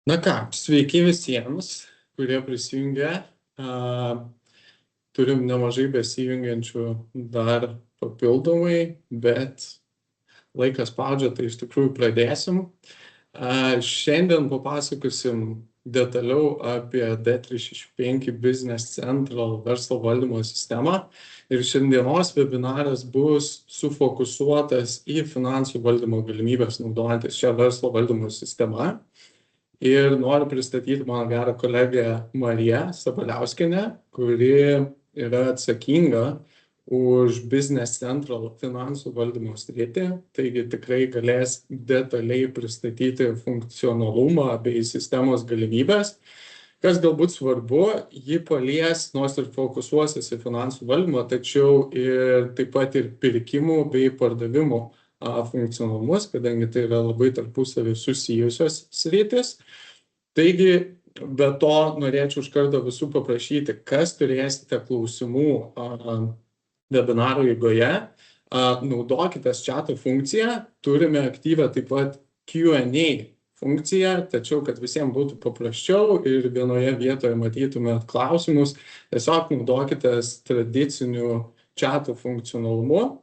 Na ką, sveiki visiems, kurie prisijungia. Turim nemažai besijungiančių dar papildomai, bet laikas spaudžia, tai iš tikrųjų pradėsim. Šiandien papasakosim detaliau apie D365 Business Central verslo valdymo sistemą. Ir šiandienos webinaras bus sufokusuotas į finansų valdymo galimybės naudojantis šią verslo valdymo sistemą. Ir noriu pristatyti mano gerą kolegę Mariją Sabaliauskienę, kuri yra atsakinga už Business Central finansų valdymo sritį, taigi tikrai galės detaliai pristatyti funkcionalumą bei sistemos galimybės. Kas galbūt svarbu, ji palies, nors ir fokusuosis į finansų valdymą, tačiau ir taip pat ir pirkimų bei pardavimų funkcionalumus, kadangi tai yra labai tarpusavy susijusios sritis. Taigi, be to norėčiau iš karto visų paprašyti, kas turėsite klausimų webinaro eigoje, naudokite chato funkciją, turime aktyvę taip pat Q&A funkciją, tačiau kad visiems būtų paprasčiau ir vienoje vietoje matytumėt klausimus, tiesiog naudokite tradiciniu chato funkcionalumu.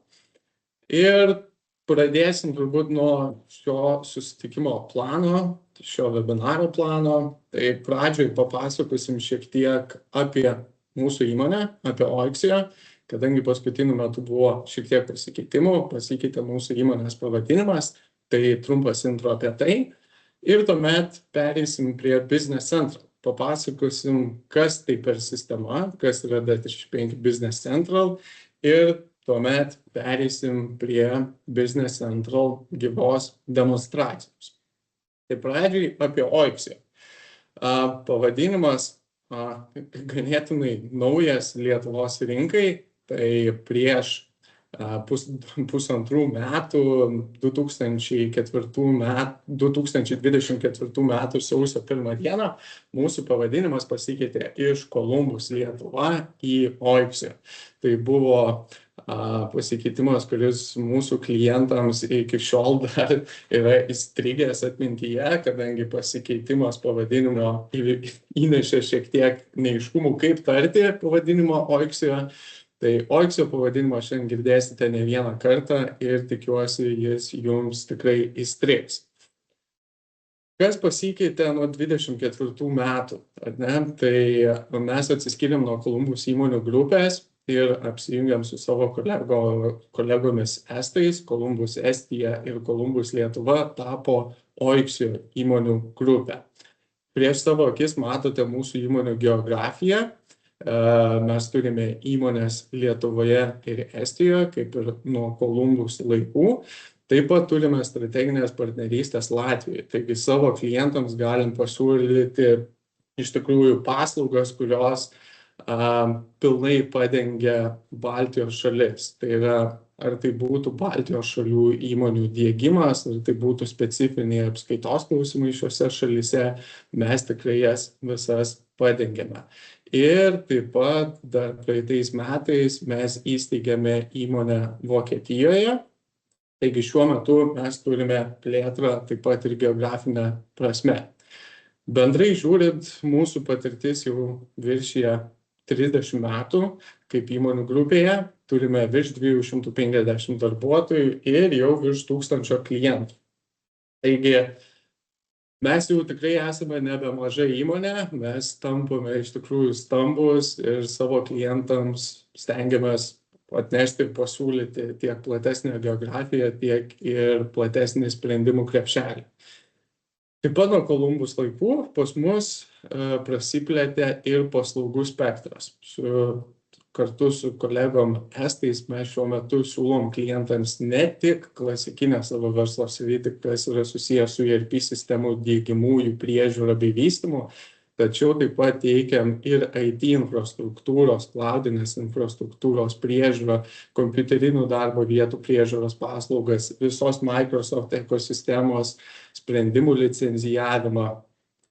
Ir pradėsim turbūt nuo šio susitikimo plano, šio webinaro plano. Tai pradžioj papasakosim šiek tiek apie mūsų įmonę, apie Oiksio, kadangi paskutiniu metu buvo šiek tiek pasikeitimų, pasikeitė mūsų įmonės pavadinimas, tai trumpas intro apie tai. Ir tuomet pereisim prie Business Central. Papasakosim, kas tai per sistema, kas yra D365 Business Central ir tuomet pereisim prie Business Central gyvos demonstracijos. Tai pradžiai apie Oiksio. Pavadinimas ganėtinai naujas Lietuvos rinkai, tai prieš pusantrų metų, 2024 metų sausio 1 dieną, mūsų pavadinimas pasikeitė iš Columbus Lietuva į Oiksio. Tai buvo pasikeitimas, kuris mūsų klientams iki šiol dar yra įstrigęs atmintyje, kadangi pasikeitimas pavadinimo įnešė šiek tiek neaiškumų, kaip tarti pavadinimo Oiksio. Tai Oiksio pavadinimą šiandien girdėsite ne vieną kartą ir tikiuosi, jis jums tikrai įstrigs. Kas pasikeitė nuo 24 metų? Tai mes atsiskyrėm nuo Columbus įmonių grupės ir apsijungiam su savo kolegomis Estais, Columbus Estija ir Columbus Lietuva tapo Oiksio įmonių grupė. Prieš savo akis matote mūsų įmonių geografiją. Mes turime įmonės Lietuvoje ir Estijoje, kaip ir nuo Columbus laikų. Taip pat turime strateginės partnerystės Latvijoje. Taigi savo klientams galim pasiūlyti iš tikrųjų paslaugas, kurios pilnai padengia Baltijos šalis. Tai yra, ar tai būtų Baltijos šalių įmonių diegimas, ar tai būtų specifiniai apskaitos klausimai šiuose šalyse, mes tikrai jas visas padengiame. Ir taip pat dar praeitais metais mes įsteigėme įmonę Vokietijoje. Taigi šiuo metu mes turime plėtrą taip pat ir geografinę prasme. Bendrai žiūrint, mūsų patirtis jau viršija 30 metų kaip įmonių grupėje. Turime virš 250 darbuotojų ir jau virš 1000 klientų. Taigi mes jau tikrai esame nebe maža įmonė, mes tampame iš tikrųjų stambus ir savo klientams stengiamės atnešti ir pasiūlyti tiek platesnę geografiją, tiek ir platesnį sprendimų krepšelį. Taip pat nuo Columbus laikų pas mus prasiplėtė ir paslaugų spektras. Kartu su kolegom Estais mes šiuo metu siūlom klientams ne tik klasikinę savo verslo sritį, kas yra susijęs su ERP sistemų diegimu, jų priežiūra bei vystymu, tačiau taip pat teikiam ir IT infrastruktūros, cloudinės infrastruktūros priežiūrą, kompiuterinių darbo vietų priežiūros paslaugas, visos Microsoft ekosistemos sprendimų licenzijavimą.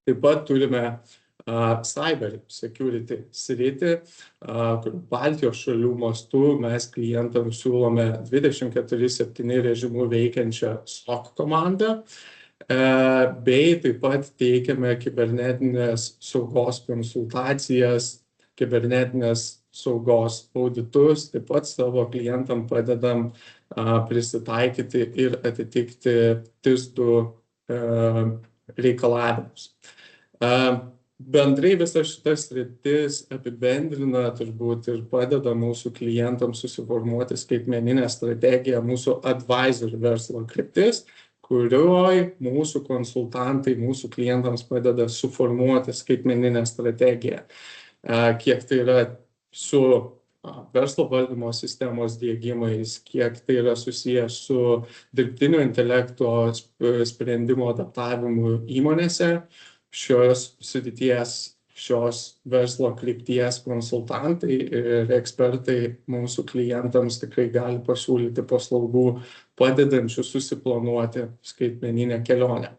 Taip pat turime cyber security sritį, kur Baltijos šalių mastu mes klientams siūlome 24/7 režimu veikiančią SOC komandą. bei taip pat teikiame kibernetinės saugos konsultacijas, kibernetinės saugos auditus, taip pat savo klientam padedam prisitaikyti ir atitikti TIS2 reikalavimus. Bendrai visas šitas sritis apibendrina turbūt ir padeda mūsų klientams susiformuoti skaitmeninę strategiją, mūsų advisor verslo kryptis, kurioj mūsų konsultantai mūsų klientams padeda suformuoti skaitmeninę strategiją. Kiek tai yra su verslo valdymo sistemos diegimais, kiek tai yra susijęs su dirbtinio intelekto sprendimo adaptavimu įmonėse, šios srities, šios verslo krypties konsultantai ir ekspertai mūsų klientams tikrai gali pasiūlyti paslaugų padedančių susiplanuoti skaitmeninę kelionę.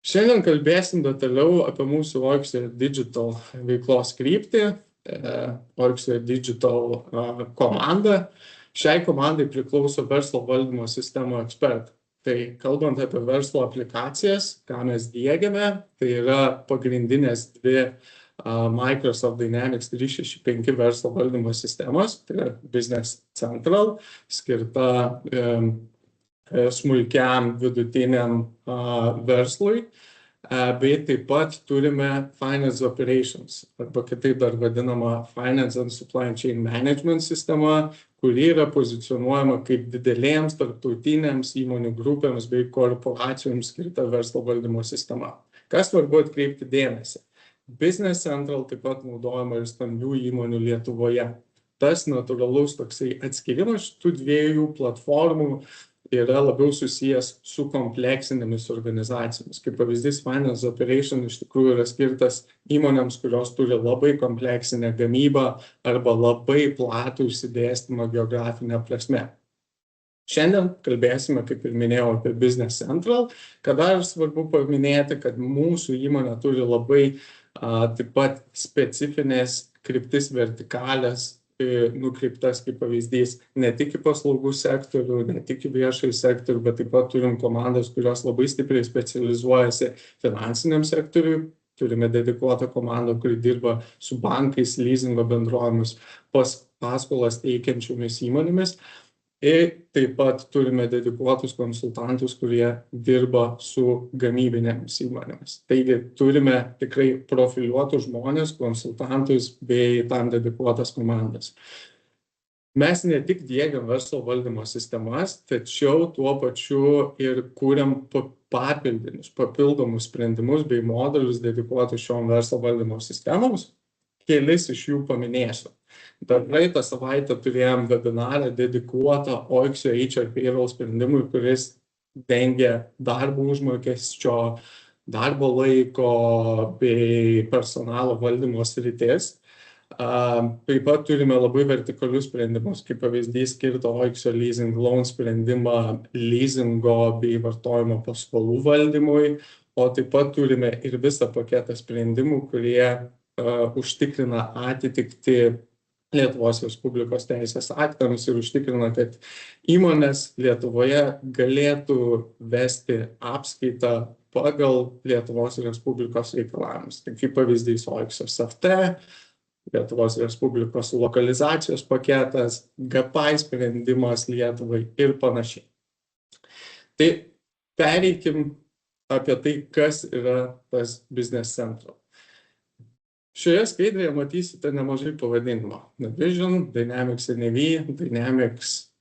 Šiandien kalbėsim detaliau apie mūsų Oixio Digital veiklos kryptį, Oixio Digital komandą. Šiai komandai priklauso verslo valdymo sistemų ekspertai. Tai kalbant apie verslo aplikacijas, ką mes diegiame, tai yra pagrindinės dvi Microsoft Dynamics 365 verslo valdymo sistemos, tai yra Business Central, skirta smulkiam vidutiniam verslui, bei taip pat turime Finance Operations, arba kitaip dar vadinama Finance and Supply Chain Management sistema, kuri yra pozicionuojama kaip didelėms tarptautinėms įmonių grupėms bei korporacijoms skirta verslo valdymo sistema. Kas svarbu atkreipti dėmesį? Business Central taip pat naudojama ir stambių įmonių Lietuvoje. Tas natūralus toksai atskirimas tų dviejų platformų yra labiau susijęs su kompleksinėmis organizacijomis. Kaip pavyzdys, Finance Operation iš tikrųjų yra skirtas įmonėms, kurios turi labai kompleksinę gamybą arba labai platų išsidėstymą geografinę prasme. Šiandien kalbėsime, kaip ir minėjau, apie Business Central, kad dar svarbu paminėti, kad mūsų įmonė turi labai taip pat specifinės kryptis vertikalės nukreiptas kaip pavyzdys ne tik į paslaugų sektorių, ne tik į viešąjį sektorių, bet taip pat turim komandas, kurios labai stipriai specializuojasi finansiniam sektoriui. Turime dedikuotą komandą, kuri dirba su bankais, leasingo bendrovėmis, paskolas teikiančiomis įmonėmis. Ir taip pat turime dedikuotus konsultantus, kurie dirba su gamybinėmis įmonėmis. Taigi turime tikrai profiliuotus žmonės, konsultantus bei tam dedikuotas komandas. Mes ne tik diegiam verslo valdymo sistemas, tačiau tuo pačiu ir kūriam papildomus sprendimus bei modulius dedikuotus šiom verslo valdymo sistemoms. Kelis iš jų paminėsiu. Dar praeitą savaitę turėjom webinarą dedikuotą Oixio HR Payroll sprendimui, kuris dengia darbo užmokesčio, darbo laiko bei personalo valdymo sritis. Taip pat turime labai vertikalius sprendimus, kaip pavyzdys skirtą Oixio Leasing Loan sprendimą leasingo bei vartojimo paskolų valdymui, o taip pat turime ir visą paketą sprendimų, kurie užtikrina atitikti Lietuvos Respublikos teisės aktams ir užtikrina, kad įmonės Lietuvoje galėtų vesti apskaitą pagal Lietuvos Respublikos reikalavimus. Tai kaip pavyzdys Oixio SFT, Lietuvos Respublikos lokalizacijos paketas, GPAI sprendimas Lietuvai ir panašiai. Tai pereikim apie tai, kas yra tas Business Central. Šioje skaidrėje matysite nemažai pavadinimo. Navision, Dynamics NAV, Dynamics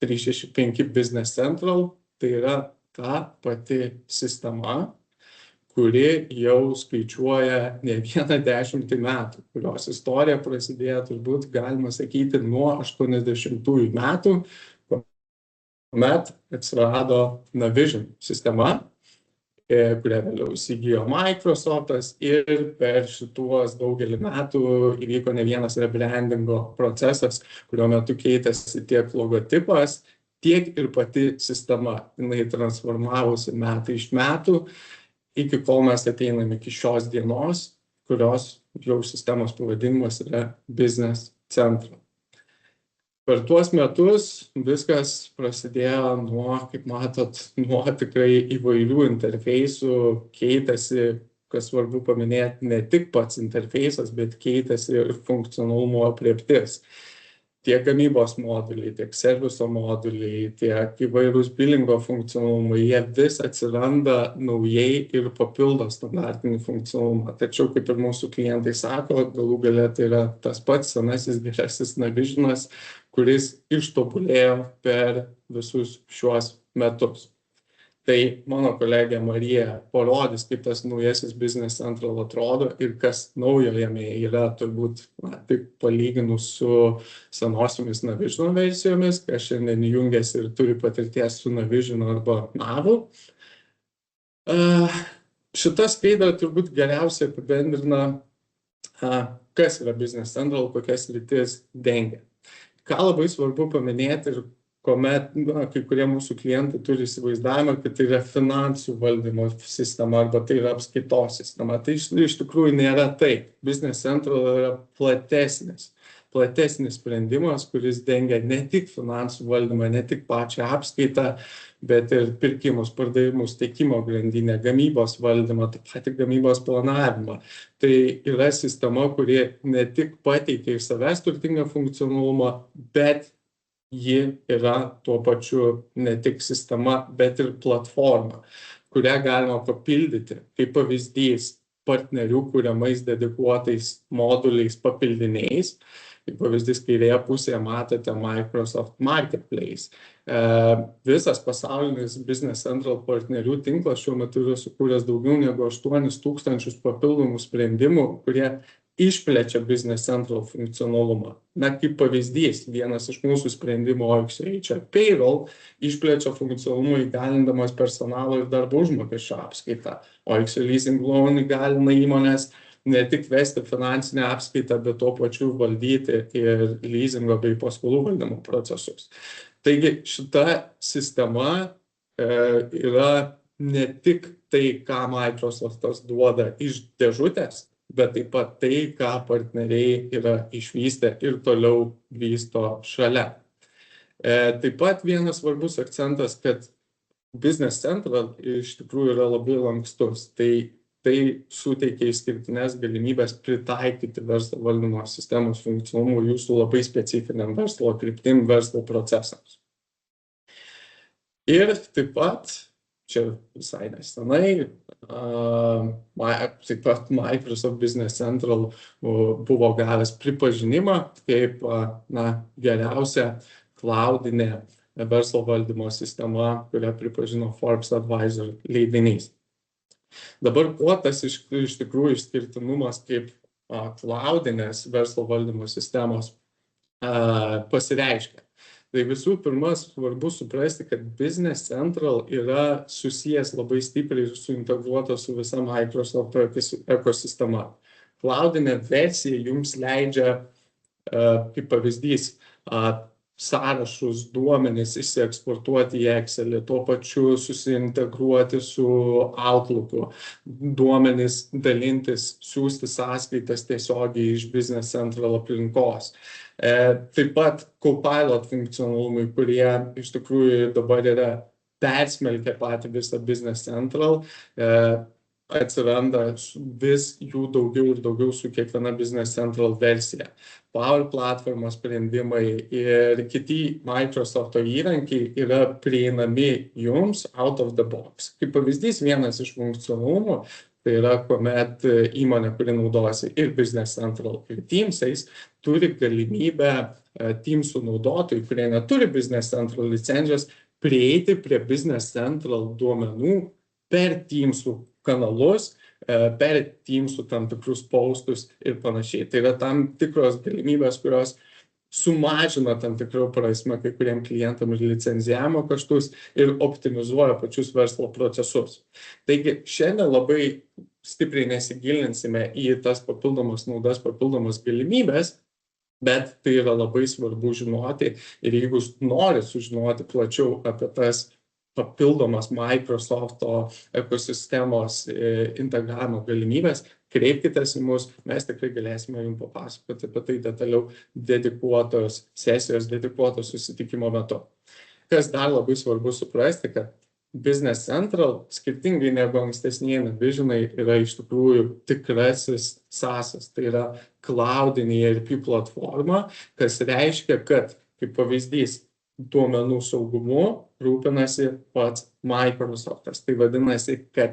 365 Business Central. Tai yra ta pati sistema, kuri jau skaičiuoja ne vieną 10 metų, kurios istorija prasidėjo turbūt, galima sakyti, nuo 80-ųjų metų, kuomet atsirado Navision sistema, kurią vėliau įsigijo Microsoftas ir per šituos daugelį metų įvyko ne vienas rebrandingo procesas, kurio metu keitėsi tiek logotipas, tiek ir pati sistema. Jinai transformavosi metai iš metų, iki kol mes ateiname iki šios dienos, kurios jau sistemos pavadinimas yra Business Central. Per tuos metus viskas prasidėjo nuo, kaip matot, nuo tikrai įvairių interfeisų, keitėsi, kas svarbu paminėti, ne tik pats interfeisas, bet keitėsi ir funkcionalumo aprėptis. Tiek gamybos moduliai, tiek serviso moduliai, tiek įvairūs bilingo funkcionalumai, jie vis atsiranda naujai ir papildo standartinį funkcionalumą. Tačiau, kaip ir mūsų klientai sako, galų gale tai yra tas pats senasis gerasis Navisionas, kuris ištobulėjo per visus šiuos metus. Tai mano kolegė Marija parodys, kaip tas naujasis Business Central atrodo ir kas naujo jame yra, turbūt tik palyginus su senosiomis Navisiono versijomis, kas šiandien jungiasi ir turi patirties su Navisiono arba Navu. Šita skaidra turbūt geriausiai apibendrina, kas yra Business Central, kokias sritis dengia. Ką labai svarbu paminėti ir kuomet kai kurie mūsų klientai turi įsivaizdavimą, kad tai yra finansų valdymo sistema arba tai yra apskaitos sistema. Tai iš tikrųjų nėra taip. Business Central yra platesnis sprendimas, kuris dengia ne tik finansų valdymą, ne tik pačią apskaitą, bet ir pirkimus, pardavimus, tiekimo grandinę, gamybos valdymą, taip pat ir gamybos planavimą. Tai yra sistema, kuri ne tik pateikia iš savęs turtingą funkcionalumą, bet ji yra tuo pačiu ne tik sistema, bet ir platforma, kurią galima papildyti, kaip pavyzdys, partnerių kuriamais dedikuotais moduliais papildiniais. Kaip pavyzdys, kairėje pusėje matote Microsoft Marketplace. Visas pasaulinis Business Central partnerių tinklas šiuo metu yra sukūręs daugiau negu 8,000 papildomų sprendimų, kurie išplečia Business Central funkcionalumą. Kaip pavyzdys, vienas iš mūsų sprendimų OXO HR Payroll išplečia funkcionalumą įgalindamas personalo ir darbo užmokesčio apskaitą. OXO Leasing Loan įgalina įmonės ne tik vesti finansinę apskaitą, bet tuo pačiu valdyti ir leasingo bei paskolų valdymo procesus. Taigi šita sistema yra ne tik tai, ką Microsoftas duoda iš dėžutės, bet taip pat tai, ką partneriai yra išvystę ir toliau vysto šalia. Taip pat vienas svarbus akcentas, kad Business Central iš tikrųjų yra labai lankstus. Tai suteikia išskirtines galimybės pritaikyti verslo valdymo sistemos funkcionalumų jūsų labai specifiniam verslo kryptim, verslo procesams. Ir taip pat, čia visai nesenai, taip pat Microsoft Business Central buvo gavęs pripažinimą kaip geriausia cloudinė verslo valdymo sistema, kurią pripažino Forbes Advisor leidinys. Dabar kuo tas iš tikrųjų išskirtinumas kaip cloudinės verslo valdymo sistemos pasireiškia? Tai visų pirma, svarbu suprasti, kad Business Central yra susijęs labai stipriai ir suintegruotas su visa Microsoft ekosistema. Cloudinė versija jums leidžia, kaip pavyzdys, sąrašus, duomenis išsieksportuoti į Excelį, tuo pačiu susiintegruoti su Outlooku, duomenis dalintis, siųsti sąskaitas tiesiogiai iš Business Central aplinkos. Taip pat Copilot funkcionalumai, kurie iš tikrųjų dabar yra persmelkę patį visą Business Central, atsiranda vis jų daugiau ir daugiau su kiekviena Business Central versija. Power platformos sprendimai ir kiti Microsoft'o įrankiai yra prieinami jums out of the box. Kaip pavyzdys, vienas iš funkcionalumų, tai yra, kuomet įmonė, kuri naudojasi ir Business Central ir Teams'ais, turi galimybę Teams'ų naudotojai, kurie neturi Business Central licencijos, prieiti prie Business Central duomenų per Teams'ų kanalus, per Teams'ų tam tikrus postus ir panašiai. Tai yra tam tikros galimybės, kurios sumažina tam tikrų prasme kai kuriem klientam ir licenzijavimo kaštus ir optimizuoja pačius verslo procesus. Taigi šiandien labai stipriai nesigilinsime į tas papildomas naudas, papildomas galimybės, bet tai yra labai svarbu žinoti ir jeigu nori sužinoti plačiau apie tas papildomas Microsoft'o ekosistemos integravimo galimybės, kreipkitės į mus, mes tikrai galėsime jums papasakoti apie tai detaliau dedikuotos sesijos, dedikuotos susitikimo metu. Kas dar labai svarbu suprasti, kad Business Central, skirtingai negu ankstesnieji Navisionai, yra iš tikrųjų tikrasis SaaS, tai yra cloudinė ERP platforma, kas reiškia, kad, kaip pavyzdys, duomenų saugumu rūpinasi pats Microsoft'as. Tai vadinasi, kad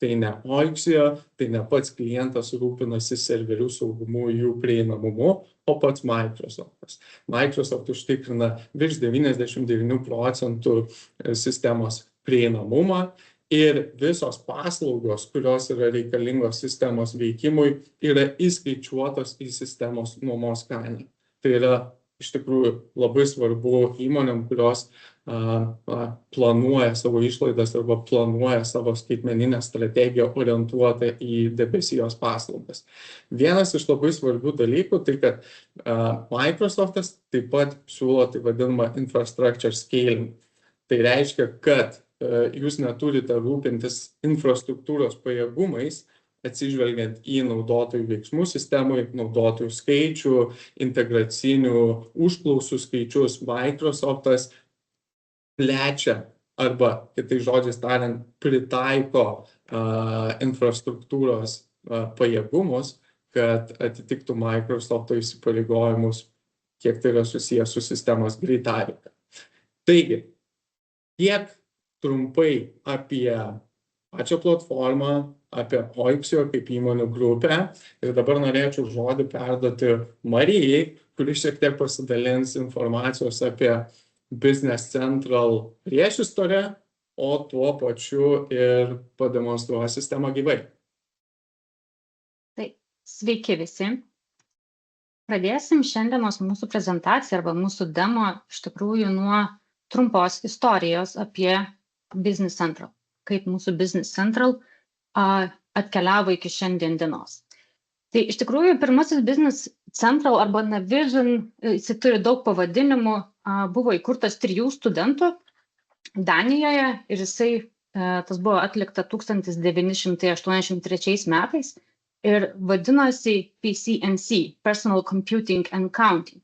tai ne Oixio, tai ne pats klientas rūpinasi serverių saugumu, jų prieinamumu, o pats Microsoft'as. Microsoft užtikrina virš 99% sistemos prieinamumą ir visos paslaugos, kurios yra reikalingos sistemos veikimui, yra įskaičiuotos į sistemos nuomos kainą. Tai yra iš tikrųjų labai svarbu įmonėm, kurios planuoja savo išlaidas arba planuoja savo skaitmeninę strategiją orientuotą į debesijos paslaugas. Vienas iš labai svarbių dalykų, tai kad Microsoft'as taip pat siūlo tai vadinamą infrastructure scaling. Tai reiškia, kad jūs neturite rūpintis infrastruktūros pajėgumais, atsižvelgiant į naudotojų veiksmų sistemui, naudotojų skaičių, integracinių užklausų skaičius. Microsoft'as plečia arba, kitais žodžiais tariant, pritaiko infrastruktūros pajėgumus, kad atitiktų Microsoft'o įsipareigojimus, kiek tai yra susijęs su sistemos greitaveika. Taigi, tiek trumpai apie pačią platformą, apie Oixio kaip įmonių grupę. Ir dabar norėčiau žodį perduoti Marijai, kuri šiek tiek pasidalins informacijos apie Business Central priešistorę, o tuo pačiu ir pademonstruos sistemą gyvai. Tai sveiki visi. Pradėsim šiandienos mūsų prezentaciją arba mūsų demo iš tikrųjų nuo trumpos istorijos apie Business Central, kaip mūsų Business Central atkeliavo iki šiandien dienos. Tai iš tikrųjų pirmasis Business Central arba Navision, jis turi daug pavadinimų, buvo įkurtas 3 studentų Danijoje ir tas buvo atlikta 1983 metais ir vadinosi PCNC, Personal Computing and Counting.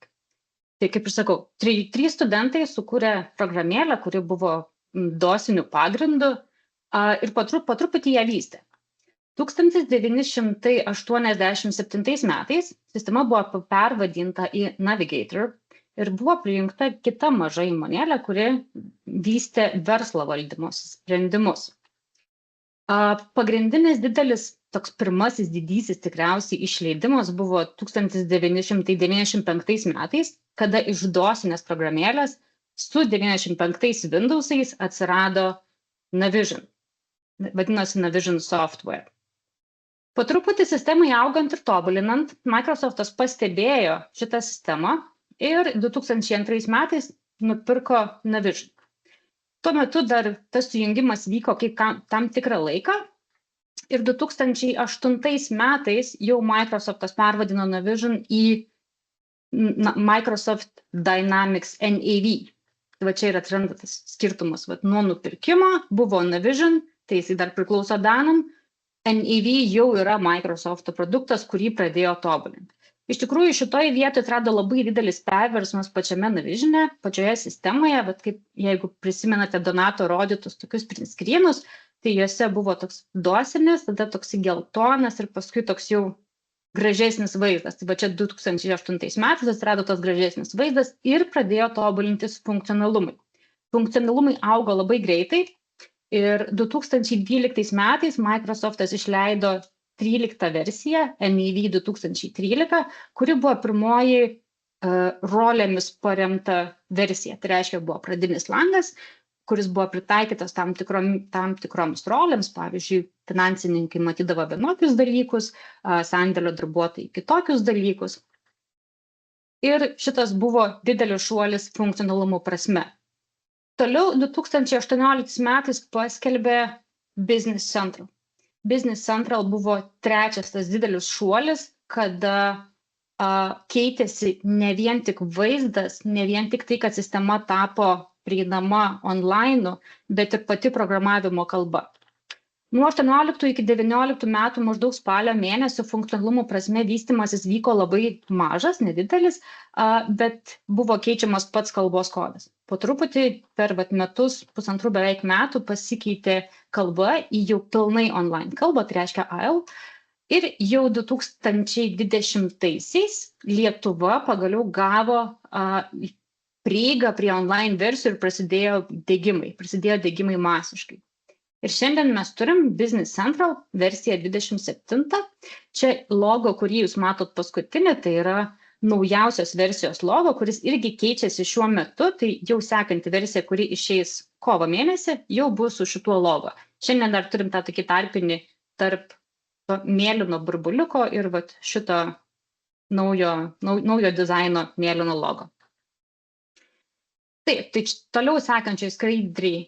Tai kaip ir sakau, 3 studentai sukūrė programėlę, kuri buvo dosiniu pagrindu ir po truputį ją vystė. 1987 metais sistema buvo pervadinta į Navigator ir buvo prijungta kita maža įmonėlė, kuri vystė verslo valdymo sprendimus. Pagrindinis didelis, toks pirmasis didysis tikriausiai išleidimas buvo 1995 metais, kada iš dosinės programėlės su 95 Windows'ais atsirado Navision, vadinosi Navision Software. Po truputį sistemai augant ir tobulinant, Microsoft'as pastebėjo šitą sistemą ir 2002 metais nupirko Navision. Tuo metu dar tas sujungimas vyko tam tikrą laiką ir 2008 metais jau Microsoft'as pervadino Navision į Microsoft Dynamics NAV. Va čia ir atsiranda tas skirtumas. Nuo nupirkimo buvo Navision, tai jisai dar priklauso Danam, NAV jau yra Microsoft'o produktas, kurį pradėjo tobulinti. Iš tikrųjų, šitoje vietoje atrado labai didelis perversmas pačiame Navision'e, pačioje sistemoje, bet kaip jeigu prisimenate Donato rodytus tokius printscreenus, tai juose buvo toks dosinis, tada toks geltonas ir paskui toks jau gražesnis vaizdas. Tai va čia 2008 metais atsirado tas gražesnis vaizdas ir pradėjo tobulintis funkcionalumai. Funkcionalumai augo labai greitai ir 2012 metais Microsoft'as išleido 13 versiją, NAV 2013, kuri buvo pirmoji rolėmis paremta versija. Tai reiškia, buvo pradinis langas, kuris buvo pritaikytas tam tikroms rolėms, pavyzdžiui, finansininkai matydavo vienokius dalykus, sandėlio darbuotojai kitokius dalykus. Ir šitas buvo didelis šuolis funkcionalumo prasme. Toliau 2018 metais paskelbė Business Central. Business Central buvo trečias tas didelis šuolis, kada keitėsi ne vien tik vaizdas, ne vien tik tai, kad sistema tapo prieinama online, bet ir pati programavimo kalba. Nuo 18 iki 19 metų maždaug spalio mėnesio funkcionalumo prasme vystymasis vyko labai mažas, nedidelis, bet buvo keičiamas pats kalbos kodas. Po truputį per metus, pusantrų beveik metų pasikeitė kalba į jau pilnai online kalbą, tai reiškia AL. Ir jau 2020-aisiais Lietuva pagaliau gavo prieigą prie online versijų ir prasidėjo degimai masiškai. Ir šiandien mes turim Business Central versiją 27. Čia logo, kurį jūs matot paskutinį, tai yra naujausios versijos logo, kuris irgi keičiasi šiuo metu, tai jau sekanti versija, kuri išeis kovo mėnesį, jau bus su šituo logo. Šiandien dar turim tą tokį tarpinį tarp mėlyno burbuliuko ir šito naujo dizaino mėlyno logo. Taip, tai toliau sekančiai skaidriai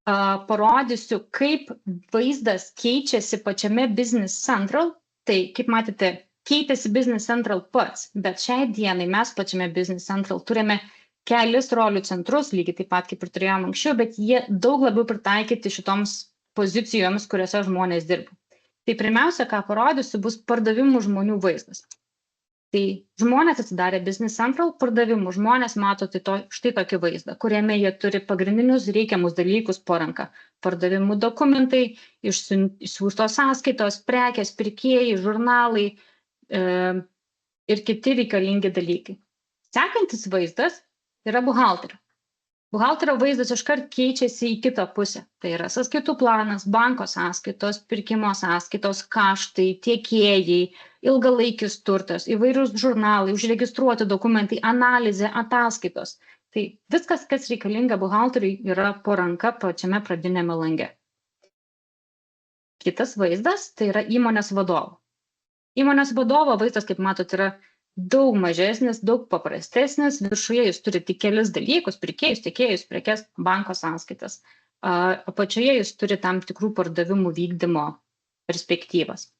parodysiu, kaip vaizdas keičiasi pačiame Business Central. Tai, kaip matėte, keitėsi Business Central pats, bet šiai dienai mes pačiame Business Central turime kelis rolių centrus, lygiai taip pat kaip ir turėjome anksčiau, bet jie daug labiau pritaikyti šitoms pozicijoms, kuriuose žmonės dirba. Tai pirmiausia, ką parodysiu, bus pardavimų žmonių vaizdas. Tai žmonės atsidarė Business Central pardavimų, žmonės mato štai tokį vaizdą, kuriame jie turi pagrindinius reikiamus dalykus po ranka. Pardavimų dokumentai, išsiųstos sąskaitos, prekės, pirkėjai, žurnalai ir kiti reikalingi dalykai. Sekantis vaizdas yra buhalterio. Buhalterio vaizdas iškart keičiasi į kitą pusę. Tai yra sąskaitų planas, banko sąskaitos, pirkimo sąskaitos, kaštai, tiekėjai, ilgalaikis turtas, įvairūs žurnalai, užregistruoti dokumentai, analizė, ataskaitos. Tai viskas, kas reikalinga buhalteriui, yra po ranka pačiame pradinėme lange. Kitas vaizdas tai yra įmonės vadovo. Įmonės vadovo vaizdas, kaip matot, yra daug mažesnis, daug paprastesnis. Viršuje jūs turi tik kelis dalykus, pirkėjus, tiekėjus, prekes, banko sąskaitas. Apačioje jūs turi tam tikrų pardavimų vykdymo perspektyvas.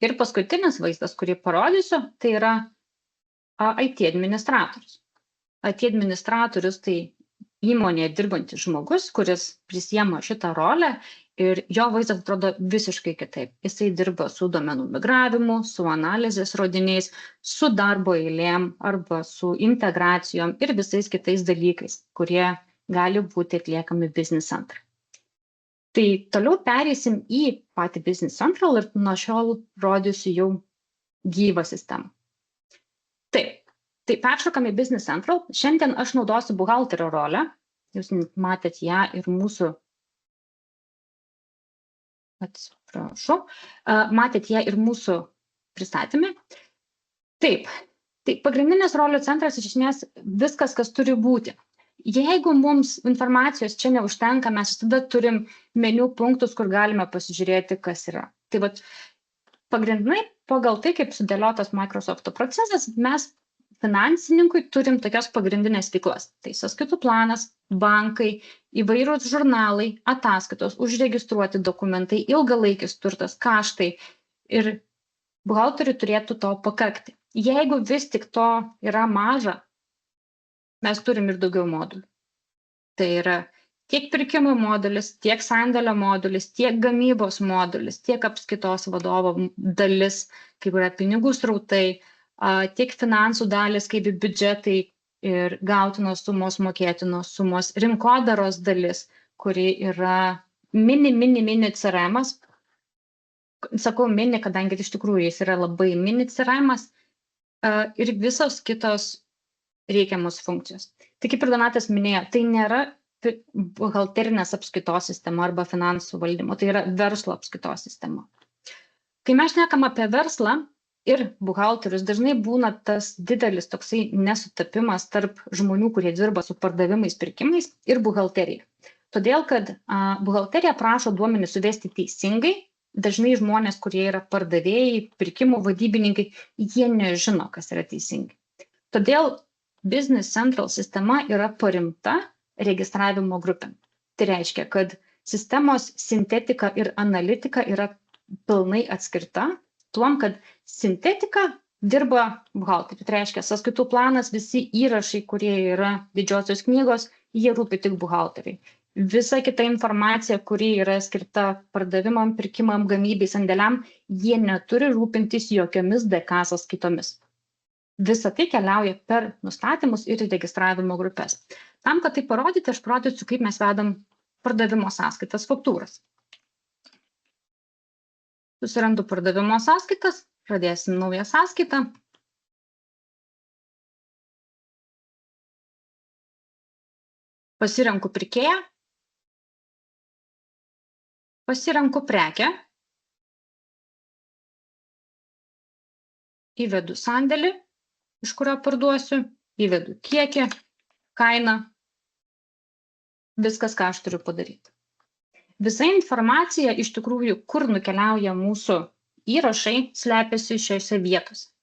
Ir paskutinis vaizdas, kurį parodysiu, tai yra IT administratorius. IT administratorius tai įmonėje dirbantis žmogus, kuris prisiema šitą rolę ir jo vaizdas atrodo visiškai kitaip. Jisai dirba su duomenų migravimu, su analizės rodiniais, su darbo eilėm arba su integracijom ir visais kitais dalykais, kurie gali būti atliekami Business Central. Tai toliau pereisim į patį Business Central ir nuo šiol rodysiu jau gyvą sistemą. Taip, tai peršokam į Business Central. Šiandien aš naudosiu buhalterio rolę. Jūs matėt ją ir mūsų matėt ją ir mūsų pristatymė. Taip, tai pagrindinės rolių centras iš esmės viskas, kas turi būti. Jeigu mums informacijos čia neužtenka, mes tada turim meniu punktus, kur galime pasižiūrėti, kas yra. Tai pagrindinai pagal tai, kaip sudėliotas Microsoft'o procesas, mes finansininkui turim tokias pagrindinės veiklas. Tai sąskaitų planas, bankai, įvairūs žurnalai, ataskaitos, užregistruoti dokumentai, ilgalaikis turtas, kaštai ir buhalteriui turėtų to pakakti. Jeigu vis tik to yra maža, mes turim ir daugiau modulių. Tai yra tiek pirkimo modulis, tiek sandėlio modulis, tiek gamybos modulis, tiek apskaitos vadovo dalis, kaip yra pinigų srautai, tiek finansų dalis, kaip biudžetai ir gautinos sumos, mokėtinos sumos, rinkodaros dalis, kuri yra mini CRM-as. Sakau mini, kadangi iš tikrųjų jis yra labai mini CRM-as ir visos kitos reikiamos funkcijos. Tai kaip ir Donatas minėjo, tai nėra buhalterinės apskaitos sistema arba finansų valdymo, tai yra verslo apskaitos sistema. Kai mes šnekam apie verslą ir buhalterius, dažnai būna tas didelis toksai nesutapimas tarp žmonių, kurie dirba su pardavimais, pirkimais ir buhalterija. Todėl, kad buhalterija prašo duomenis suvesti teisingai, dažnai žmonės, kurie yra pardavėjai, pirkimų vadybininkai, jie nežino, kas yra teisingai. Todėl Business Central sistema yra paremta registravimo grupėm. Tai reiškia, kad sistemos sintetika ir analitika yra pilnai atskirta, tuom, kad sintetika dirba buhalteriui. Tai reiškia, sąskaitų planas, visi įrašai, kurie yra didžiosios knygos, jie rūpi tik buhalteriai. Visa kita informacija, kuri yra skirta pardavimam, pirkimam, gamybai, sandėliam, jie neturi rūpintis jokiomis DK sąskaitomis. Visa tai keliauja per nustatymus ir registravimo grupės. Tam, kad tai parodyti, aš parodysiu, kaip mes vedam pardavimo sąskaitas, faktūras. Susirandu pardavimo sąskaitas, pradėsim naują sąskaitą. Pasirenku pirkėją, pasirenku prekę, įvedu sandėlį, iš kurio parduosiu, įvedu kiekį, kainą, viskas, ką aš turiu padaryti. Visa informacija iš tikrųjų, kur nukeliauja mūsų įrašai, slepiasi šiose vietose,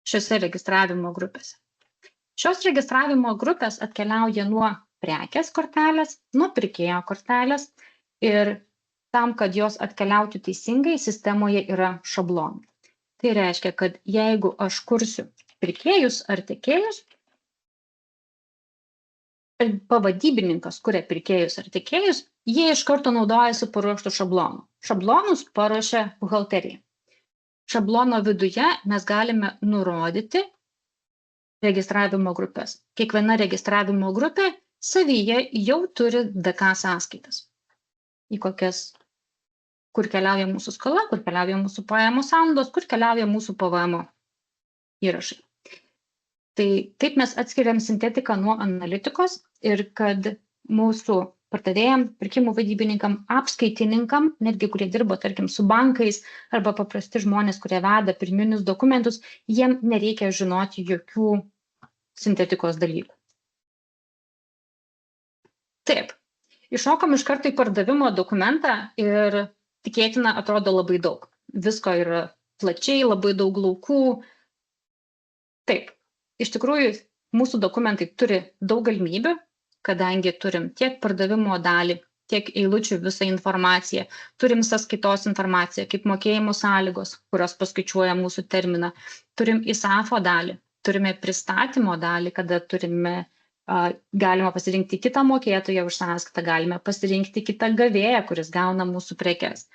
šiose registravimo grupėse. Šios registravimo grupės atkeliauja nuo prekės kortelės, nuo pirkėjo kortelės ir tam, kad jos atkeliautų teisingai, sistemoje yra šablonai. Tai reiškia, kad jeigu aš kursiu pirkėjus ar tiekėjus, pavadybininkas kuria pirkėjus ar tiekėjus, jie iš karto naudojasi paruoštų šablonų. Šablonus paruošia buhalterija. Šablono viduje mes galime nurodyti registravimo grupės. Kiekviena registravimo grupė savyje jau turi DK sąskaitas. Į kokias, kur keliauja mūsų skola, kur keliauja mūsų pajamų sąnaudos, kur keliauja mūsų PVM įrašai. Tai taip mes atskiriam sintetiką nuo analitikos ir kad mūsų pardavėjam, pirkimų vadybininkam, apskaitininkam, netgi kurie dirbo, tarkim, su bankais arba paprasti žmonės, kurie veda pirminius dokumentus, jiem nereikia žinoti jokių sintetikos dalykų. Taip, iššokam iš karto į pardavimo dokumentą ir tikėtina atrodo labai daug. Visko yra plačiai, labai daug laukų. Taip, iš tikrųjų mūsų dokumentai turi daug galimybių, kadangi turim tiek pardavimo dalį, tiek eilučių visą informaciją, turim sąskaitos informaciją, kaip mokėjimo sąlygos, kurios paskaičiuoja mūsų terminą, turim ISAFO dalį, turime pristatymo dalį, kada turime galima pasirinkti kitą mokėtoją už sąskaitą, galime pasirinkti kitą gavėją, kuris gauna mūsų prekes.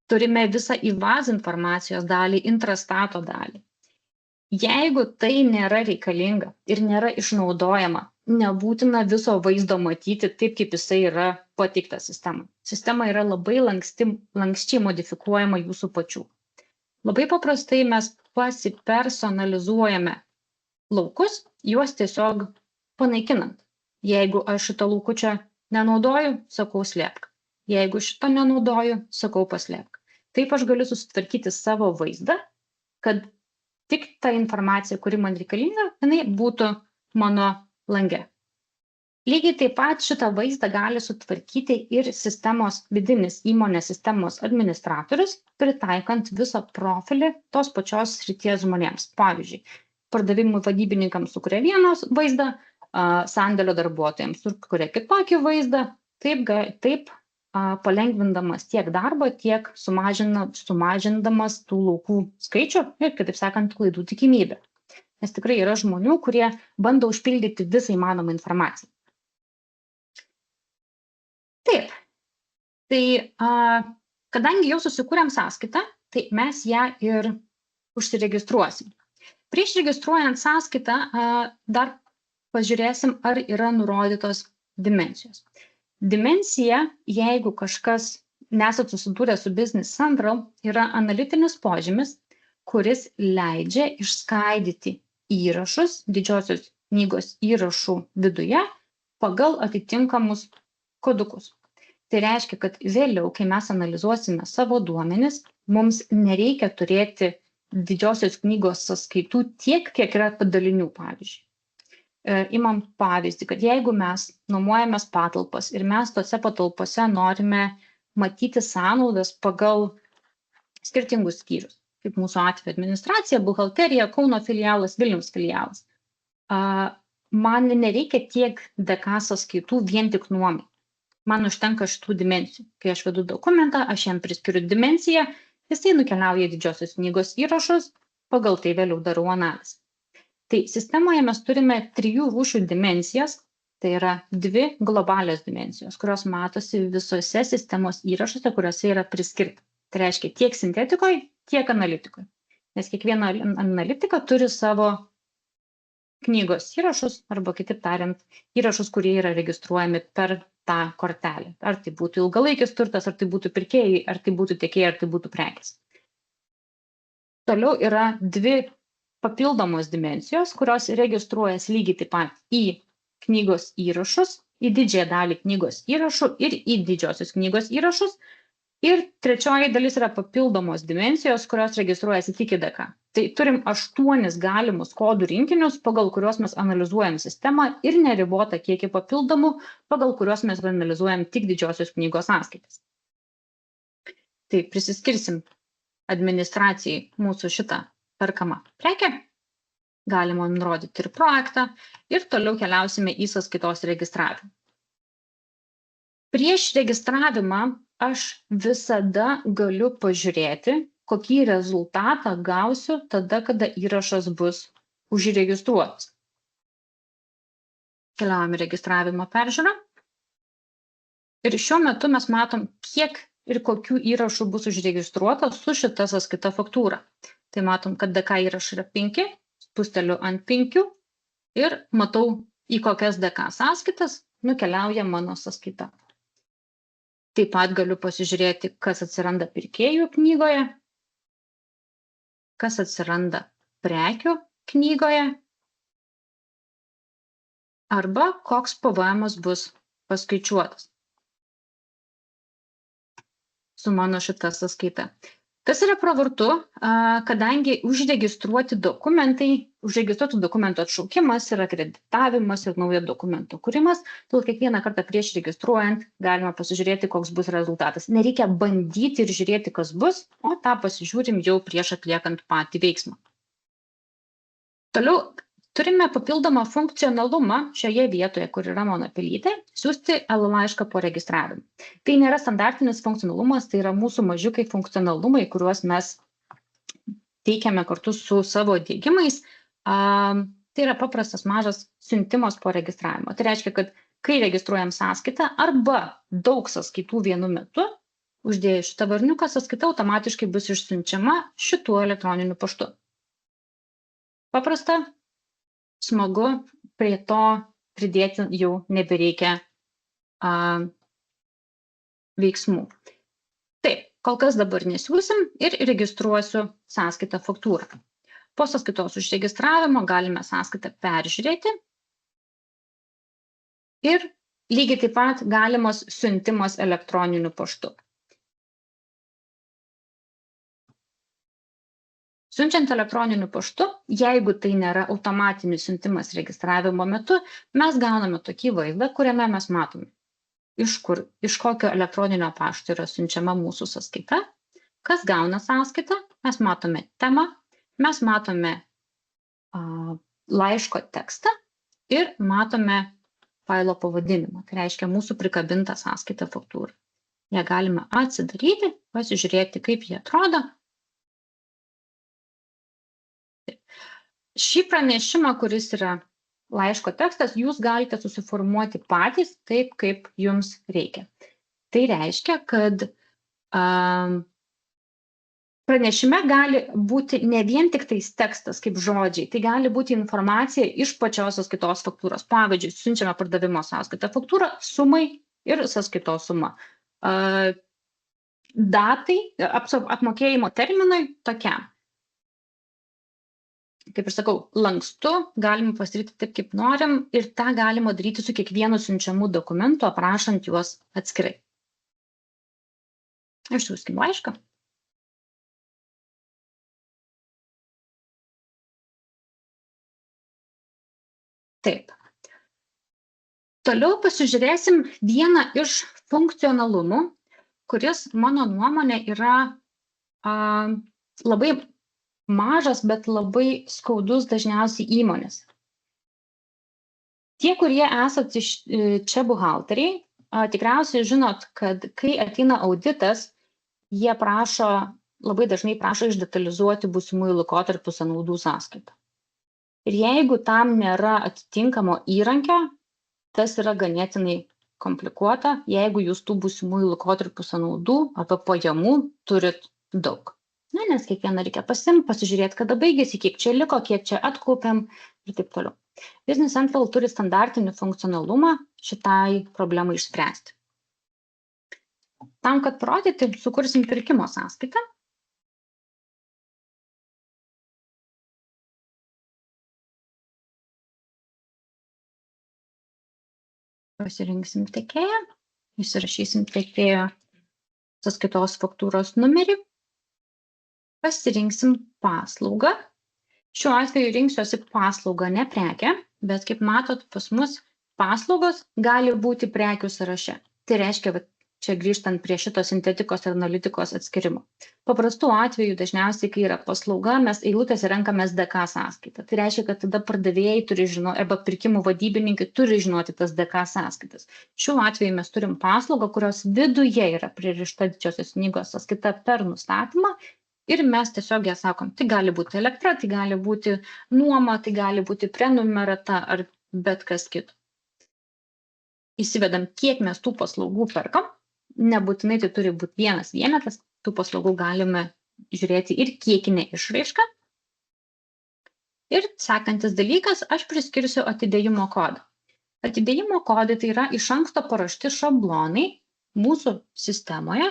Turime visą įvaz informacijos dalį, intrastato dalį. Jeigu tai nėra reikalinga ir nėra išnaudojama, nebūtina viso vaizdo matyti taip, kaip jisai yra pateiktas sistemai. Sistema yra labai lankščiai modifikuojama jūsų pačių. Labai paprastai mes pasipersonalizuojame laukus, juos tiesiog panaikinant. Jeigu aš šito laukučio nenaudoju, sakau slėpk. Jeigu šito nenaudoju, sakau paslėpk. Taip aš galiu susitvarkyti savo vaizdą, kad tik ta informacija, kuri man reikalinga, jinai būtų mano lange. Lygiai taip pat šitą vaizdą gali sutvarkyti ir sistemos vidinis įmonės sistemos administratorius, pritaikant visą profilį tos pačios srities žmonėms. Pavyzdžiui, pardavimų vadybininkams sukuria vienos vaizdą, sandėlio darbuotojams sukuria kitokį vaizdą, taip palengvindamas tiek darbą, tiek sumažindamas tų laukų skaičių ir, kitaip sakant, klaidų tikimybę. Nes tikrai yra žmonių, kurie bando užpildyti visą įmanomą informaciją. Taip, tai kadangi jau susikūrėm sąskaitą, tai mes ją ir užsiregistruosim. Prieš registruojant sąskaitą dar pažiūrėsim, ar yra nurodytos dimensijos. Dimensija, jeigu kažkas nesat susidūrę su Business Central, yra analitinis požymis, kuris leidžia išskaidyti įrašus, didžiosios knygos įrašų viduje, pagal atitinkamus kodukus. Tai reiškia, kad vėliau, kai mes analizuosime savo duomenis, mums nereikia turėti didžiosios knygos sąskaitų tiek, kiek yra padalinių, pavyzdžiui. Imam pavyzdį, kad jeigu mes nuomojamės patalpas ir mes tose patalpose norime matyti sąnaudas pagal skirtingus skyrius, kaip mūsų atveju administracija, buhalterija, Kauno filialas, Vilniaus filialas. Man nereikia tiek DK sąskaitų vien tik nuomai. Man užtenka šitų dimensijų. Kai aš vedu dokumentą, aš jam priskiriu dimensiją, jisai nukeliauja didžiosios knygos įrašus, pagal tai vėliau darau analizę. Tai sistemoje mes turime 3 rūšių dimensijas, Tai yra dvi globalios dimensijos, kurios matosi visose sistemos įrašuose, kuriuose yra priskirta. Tai reiškia tiek sintetikoje, tiek analitikoje. Nes kiekviena analitika turi savo knygos įrašus, arba kitaip tariant, įrašus, kurie yra registruojami per tą kortelę. Ar tai būtų ilgalaikis turtas, ar tai būtų pirkėjai, ar tai būtų tiekėjai, ar tai būtų prekės. Toliau yra dvi papildomos dimensijos, kurios registruojas lygiai taip pat į knygos įrašus, į didžiąją dalį knygos įrašų ir į didžiosios knygos įrašus. Ir trečioji dalis yra papildomos dimensijos, kurios registruojasi tik į DK. Tai turim 8 galimus kodų rinkinius, pagal kuriuos mes analizuojam sistemą ir neribotą kiekį papildomų, pagal kuriuos mes analizuojam tik didžiosios knygos sąskaitas. Tai prisiskirsim administracijai mūsų šitą perkamą prekę. Galima nurodyti ir projektą ir toliau keliausime į sąskaitos registravimą. Prieš registravimą aš visada galiu pažiūrėti, kokį rezultatą gausiu tada, kada įrašas bus užregistruotas. Keliaujam į registravimo peržiūrą. Ir šiuo metu mes matom, kiek ir kokių įrašų bus užregistruota su šita sąskaita faktūra. Tai matom, kad DK įrašai yra 5, spusteliu ant 5 ir matau, į kokias DK sąskaitas nukeliauja mano sąskaita. Taip pat galiu pasižiūrėti, kas atsiranda pirkėjų knygoje, kas atsiranda prekių knygoje arba koks PVM-as bus paskaičiuotas su mano šita sąskaita. Tas yra pravartu, kadangi užregistruotų dokumentų atšaukimas ir akreditavimas ir naujo dokumento kūrimas, todėl kiekvieną kartą prieš registruojant galima pasižiūrėti, koks bus rezultatas. Nereikia bandyti ir žiūrėti, kas bus, o tą pasižiūrim jau prieš atliekant patį veiksmą. Toliau turime papildomą funkcionalumą šioje vietoje, kur yra mano pelytė, siųsti laišką po registravimo. Tai nėra standartinis funkcionalumas, tai yra mūsų mažiukai funkcionalumai, kuriuos mes teikiame kartu su savo diegimais. Tai yra paprastas mažas siuntimas po registravimo. Tai reiškia, kad kai registruojam sąskaitą arba daug sąskaitų vienu metu, uždėjus šitą varniuką, sąskaita automatiškai bus išsiunčiama šituo elektroniniu paštu. Paprasta. Smagu, prie to pridėti jau nebereikia veiksmų. Taip, kol kas dabar nesiūsim ir registruosiu sąskaitą faktūrą. Po sąskaitos užregistravimo galime sąskaitą peržiūrėti ir lygiai taip pat galimos siuntimas elektroniniu paštu. Siunčiant elektroniniu paštu, jeigu tai nėra automatinis siuntimas registravimo metu, mes gauname tokį vaizdą, kuriame mes matome, iš kokio elektroninio pašto yra siunčiama mūsų sąskaita, kas gauna sąskaitą, mes matome temą, mes matome laiško tekstą ir matome failo pavadinimą, tai reiškia mūsų prikabintą sąskaitą faktūrą. Ją galime atsidaryti, pasižiūrėti, kaip jie atrodo. Šį pranešimą, kuris yra laiško tekstas, jūs galite susiformuoti patys taip, kaip jums reikia. Tai reiškia, kad pranešime gali būti ne vien tik tais tekstas kaip žodžiai, tai gali būti informacija iš pačios sąskaitos faktūros. Pavyzdžiui, siunčiame pardavimo sąskaitą faktūrą sumai ir sąskaitos suma. Datai, apmokėjimo terminui tokiam. Kaip ir sakau, lankstu, galime pasidaryti taip, kaip norim ir tą galima daryti su kiekvienu siunčiamu dokumentu, aprašant juos atskirai. Išsiųskim laišką. Taip. Toliau pasižiūrėsim vieną iš funkcionalumų, kuris, mano nuomonė, yra labai mažas, bet labai skaudus dažniausiai įmonės. Tie, kurie esat čia buhalteriai, tikriausiai žinot, kad kai ateina auditas, jie labai dažnai prašo išdetalizuoti būsimųjų laikotarpių sąnaudų sąskaitą. Ir jeigu tam nėra atitinkamo įrankio, tas yra ganėtinai komplikuota, jeigu jūs tų būsimųjų laikotarpių sąnaudų arba pajamų turit daug. Na, nes kiekvieną reikia pasižiūrėti, kada baigėsi, kiek čia liko, kiek čia atkaupiam ir taip toliau. Business Central turi standartinį funkcionalumą šitai problemai išspręsti. Tam, kad parodyti, sukursim pirkimo sąskaitą. Pasirinksim tiekėją, įsirašysim tiekėjo sąskaitos faktūros numerį, pasirinksim paslaugą. Šiuo atveju rinksiuosi paslaugą, ne prekę, bet kaip matot, pas mus paslaugos gali būti prekių sąraše. Tai reiškia, kad čia grįžtant prie šito sintetikos ir analitikos atskirimo. Paprastų atveju dažniausiai, kai yra paslauga, mes eilutėse renkamės DK sąskaitą. Tai reiškia, kad tada pardavėjai turi žinoti, arba pirkimų vadybininkai turi žinoti tas DK sąskaitas. Šiuo atveju mes turim paslaugą, kurios viduje yra pririšta didžiosios knygos sąskaita per nustatymą ir mes tiesiog ją sakom, tai gali būti elektra, tai gali būti nuoma, tai gali būti prenumerata ar bet kas kito. Įsivedam, kiek mes tų paslaugų perkam. Nebūtinai tai turi būti vienas vienetas, tų paslaugų galime žiūrėti ir kiekinę išraišką. Ir sekantis dalykas, aš priskirsiu atidėjimo kodą. Atidėjimo kodai tai yra iš anksto paruošti šablonai mūsų sistemoje,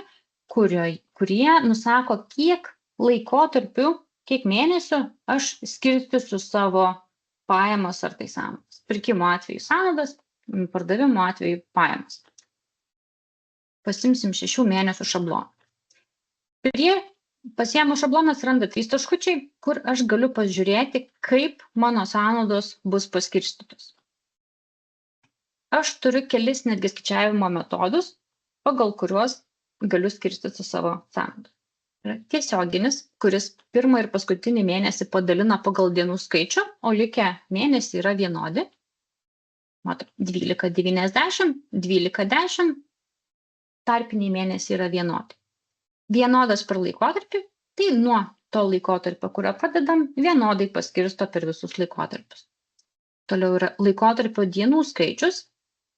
kurie nusako, kiek laikotarpių, kiek mėnesių aš skirstysiu savo pajamas ar tai sąnaudas. Pirkimo atveju sąnaudas, pardavimo atveju pajamas. Pasimsim 6 mėnesių šabloną. Pasiėmus šabloną atsiranda 3 taškučiai, kur aš galiu pažiūrėti, kaip mano sąnaudos bus paskirstytos. Aš turiu kelis netgi skaičiavimo metodus, pagal kuriuos galiu skirstyti savo sąnaudas. Tiesioginis, kuris pirmą ir paskutinį mėnesį padalina pagal dienų skaičių, o likę mėnesį yra vienodi. Matot, 12,90, 12,10. Tarpiniai mėnesiai yra vienodi. Vienodas per laikotarpį, tai nuo to laikotarpio, kurio pradedam, vienodai paskirsto per visus laikotarpius. Toliau yra laikotarpio dienų skaičius,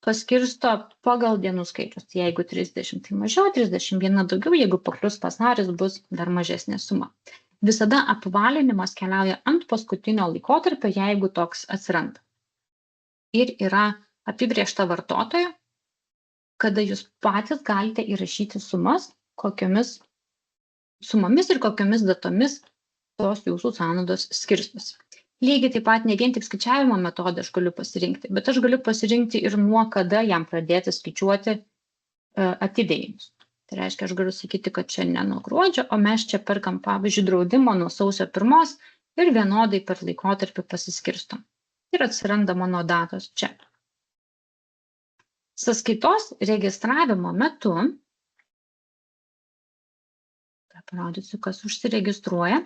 paskirsto pagal dienų skaičius. Jeigu 30, tai mažiau, 31 daugiau, jeigu paklius vasaris, bus dar mažesnė suma. Visada apvalinimas keliauja ant paskutinio laikotarpio, jeigu toks atsiranda. Ir yra apibrėžta vartotojo, kada jūs patys galite įrašyti sumas, kokiomis sumomis ir kokiomis datomis tos jūsų sąnaudos skirstosi. Lygiai taip pat ne vien tik skaičiavimo metodą aš galiu pasirinkti, bet aš galiu pasirinkti ir nuo kada jam pradėti skaičiuoti atidėjimus. Tai reiškia, aš galiu sakyti, kad čia ne nuo gruodžio, o mes čia perkam, pavyzdžiui, draudimo nuo sausio 1 ir vienodai per laikotarpį pasiskirstom. Ir atsiranda mano datos čia. Sąskaitos registravimo metu, parodysiu, kas užsiregistruoja,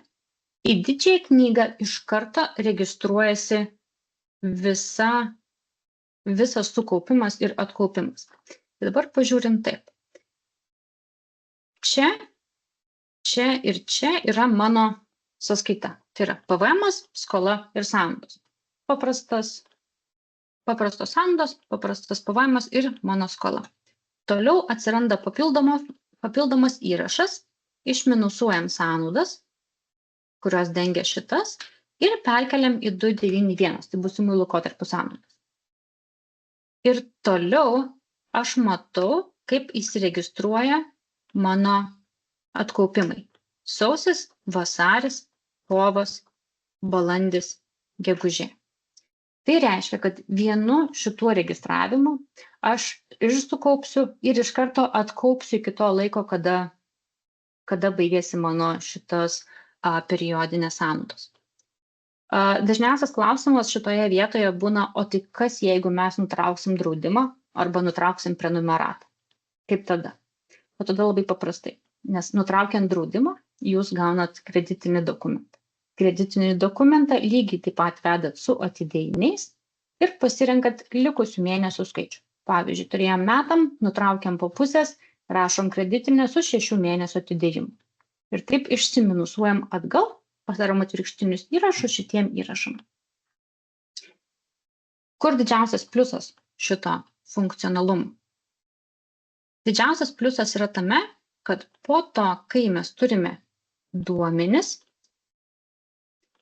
į didžiąją knygą iš karto registruojasi visas sukaupimas ir atkaupimas. Dabar pažiūrim taip. Čia ir čia yra mano sąskaita. Tai yra PVM, skola ir sąnaudos. Paprastos sąnaudos, paprastas PVM ir mano skola. Toliau atsiranda papildomas įrašas, išminusuojam sąnaudas, kurios dengia šitas, ir perkeliam į 291, tai būsimų laikotarpių sąnaudas. Ir toliau aš matau, kaip įsiregistruoja mano atkaupimai. Sausis, vasaris, kovas, balandis, gegužė. Tai reiškia, kad vienu šituo registravimu aš sukaupsiu ir iš karto atkaupsiu iki to laiko, kada baigėsi mano šitos periodinės sąnaudos. Dažniausias klausimas šitoje vietoje būna, o tai kas, jeigu mes nutrauksim draudimą arba nutrauksim prenumeratą? Kaip tada? O tada labai paprastai, nes nutraukiant draudimą, jūs gaunat kreditinį dokumentą. Kreditinį dokumentą lygiai taip pat vedat su atidėjiniais ir pasirenkat likusių mėnesių skaičių. Pavyzdžiui, turėjom metam, nutraukiam po pusės, rašom kreditinę su 6 mėnesių atidėjimu. Ir taip išsiminusuojam atgal, padarom atvirkštinius įrašus šitiem įrašam. Kur didžiausias pliusas šito funkcionalumo. Didžiausias pliusas yra tame, kad po to, kai mes turime duomenis,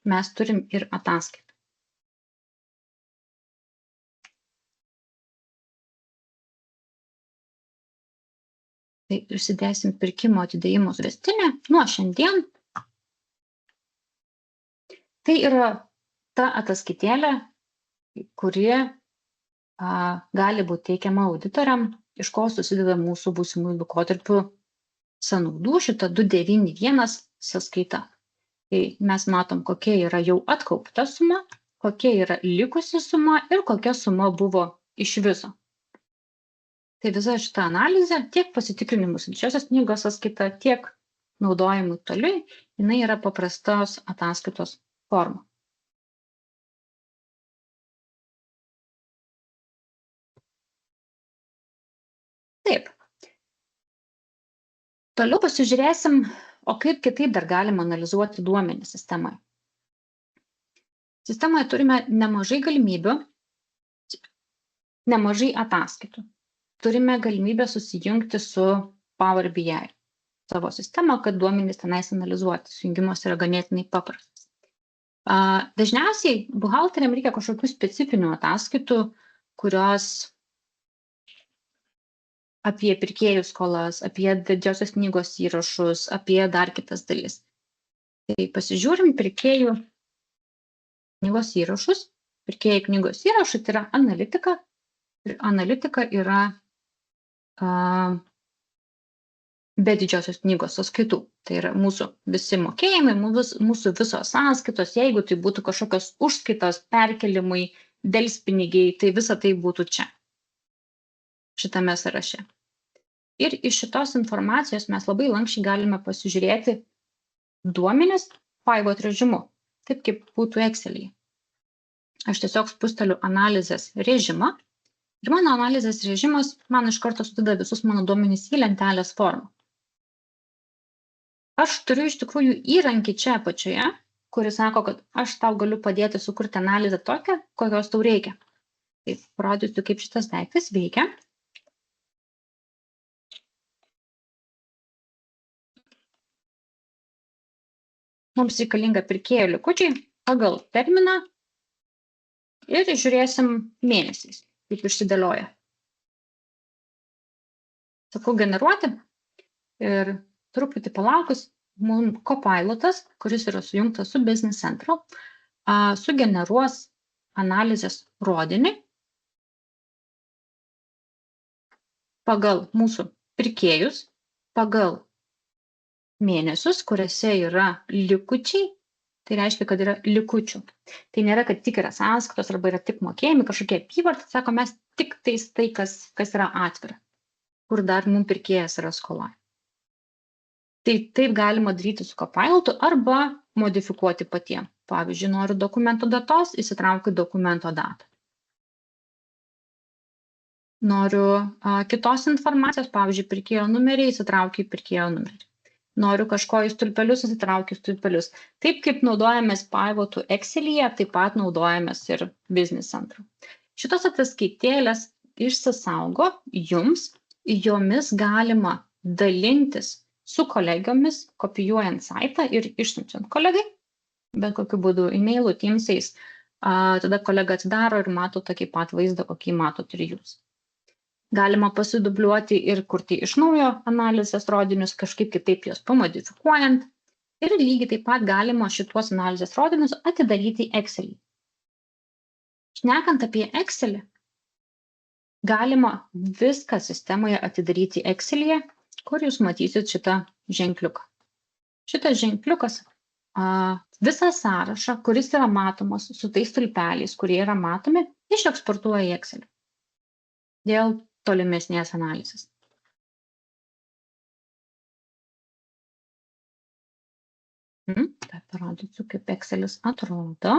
mes turim ir ataskaitą. Tai užsidėsim pirkimo atidėjimo suvestinę nuo šiandien. Tai yra ta ataskaitėlė, kuri gali būti teikiama auditoriam, iš ko susideda mūsų būsimųjų laikotarpių sąnaudų, šita 291 sąskaita. Tai mes matom, kokia yra jau atkaupta suma, kokia yra likusi suma ir kokia suma buvo iš viso. Tai visa šita analizė, tiek pasitikrinimų didžiosios knygos sąskaita, tiek naudojimui toliau, jinai yra paprastos ataskaitos forma. Taip. Toliau pasižiūrėsim, o kaip kitaip dar galima analizuoti duomenis sistemoje. Sistemoje turime nemažai galimybių, nemažai ataskaitų. Turime galimybę susijungti su Power BI savo sistemą, kad duomenys tenais analizuoti. Sujungimas yra ganėtinai paprastas. Dažniausiai buhalteriam reikia kažkokių specifinių ataskaitų, kurios apie pirkėjų skolas, apie didžiosios knygos įrašus, apie dar kitas dalis. Tai pasižiūrim pirkėjų knygos įrašus. Pirkėjų knygos įrašai tai yra analitika. Ir analitika yra be didžiosios knygos sąskaitų. Tai yra mūsų visi mokėjimai, mūsų visos sąskaitos, jeigu tai būtų kažkokios užskaitos, perkelimai, delspinigiai, tai visa tai būtų čia, šitame sąraše. Ir iš šitos informacijos mes labai lankščiai galime pasižiūrėti duomenis pivot režimu, taip kaip būtų Excel'yje. Aš tiesiog spusteliu analizės režimą ir mano analizės režimas man iš karto sudeda visus mano duomenys į lentelės formą. Aš turiu iš tikrųjų įrankį čia apačioje, kuris sako, kad aš tau galiu padėti sukurti analizę tokią, kokios tau reikia. Tai parodysiu, kaip šitas daiktas veikia. Mums reikalinga pirkėjų likučiai pagal terminą ir žiūrėsim mėnesiais, kaip išsidėlioja. Sakau generuoti ir truputį palaukus, mums Copilotas, kuris yra sujungtas su Business Central, sugeneruos analizės rodinį pagal mūsų pirkėjus, pagal mėnesius, kuriuose yra likučiai, tai reiškia, kad yra likučių. Tai nėra, kad tik yra sąskaitos arba yra tik mokėjimai, kažkokie apyvartai, sako, mes tik tais tai, kas yra atvira, kur dar mums pirkėjas yra skola. Tai taip galima daryti su Copilotu arba modifikuoti patiem. Pavyzdžiui, noriu dokumento datos, įsitraukiu dokumento datą. Noriu kitos informacijos, pavyzdžiui, pirkėjo numerį, įsitraukiu į pirkėjo numerį. Noriu kažko į stulpelius, įsitraukiu į stulpelius. Taip kaip naudojamės pivotų Excel'yje, taip pat naudojamės ir Business Central. Šitos ataskaitėlės išsisaugo jums, jomis galima dalintis su kolegomis, kopijuojant saitą ir išsiunčiant kolegai, bet kokiu būdu e-mailų, Teams'ais, tada kolega atsidaro ir mato tokį pat vaizdą, kokį matot ir jūs. Galima pasidubliuoti ir kurti iš naujo analizės rodinius, kažkaip kitaip juos pamodifikuojant. Ir lygiai taip pat galima šituos analizės rodinius atidaryti Excel'į. Šnekant apie Excel'į, galima viską sistemoje atidaryti Excel'yje, kur jūs matysit šitą ženkliuką. Šitas ženkliukas visą sąrašą, kuris yra matomas su tais stulpeliais, kurie yra matomi, išeksportuoja į Excelį dėl tolimesnės analizės. Tai parodysiu, kaip Excelis atrodo.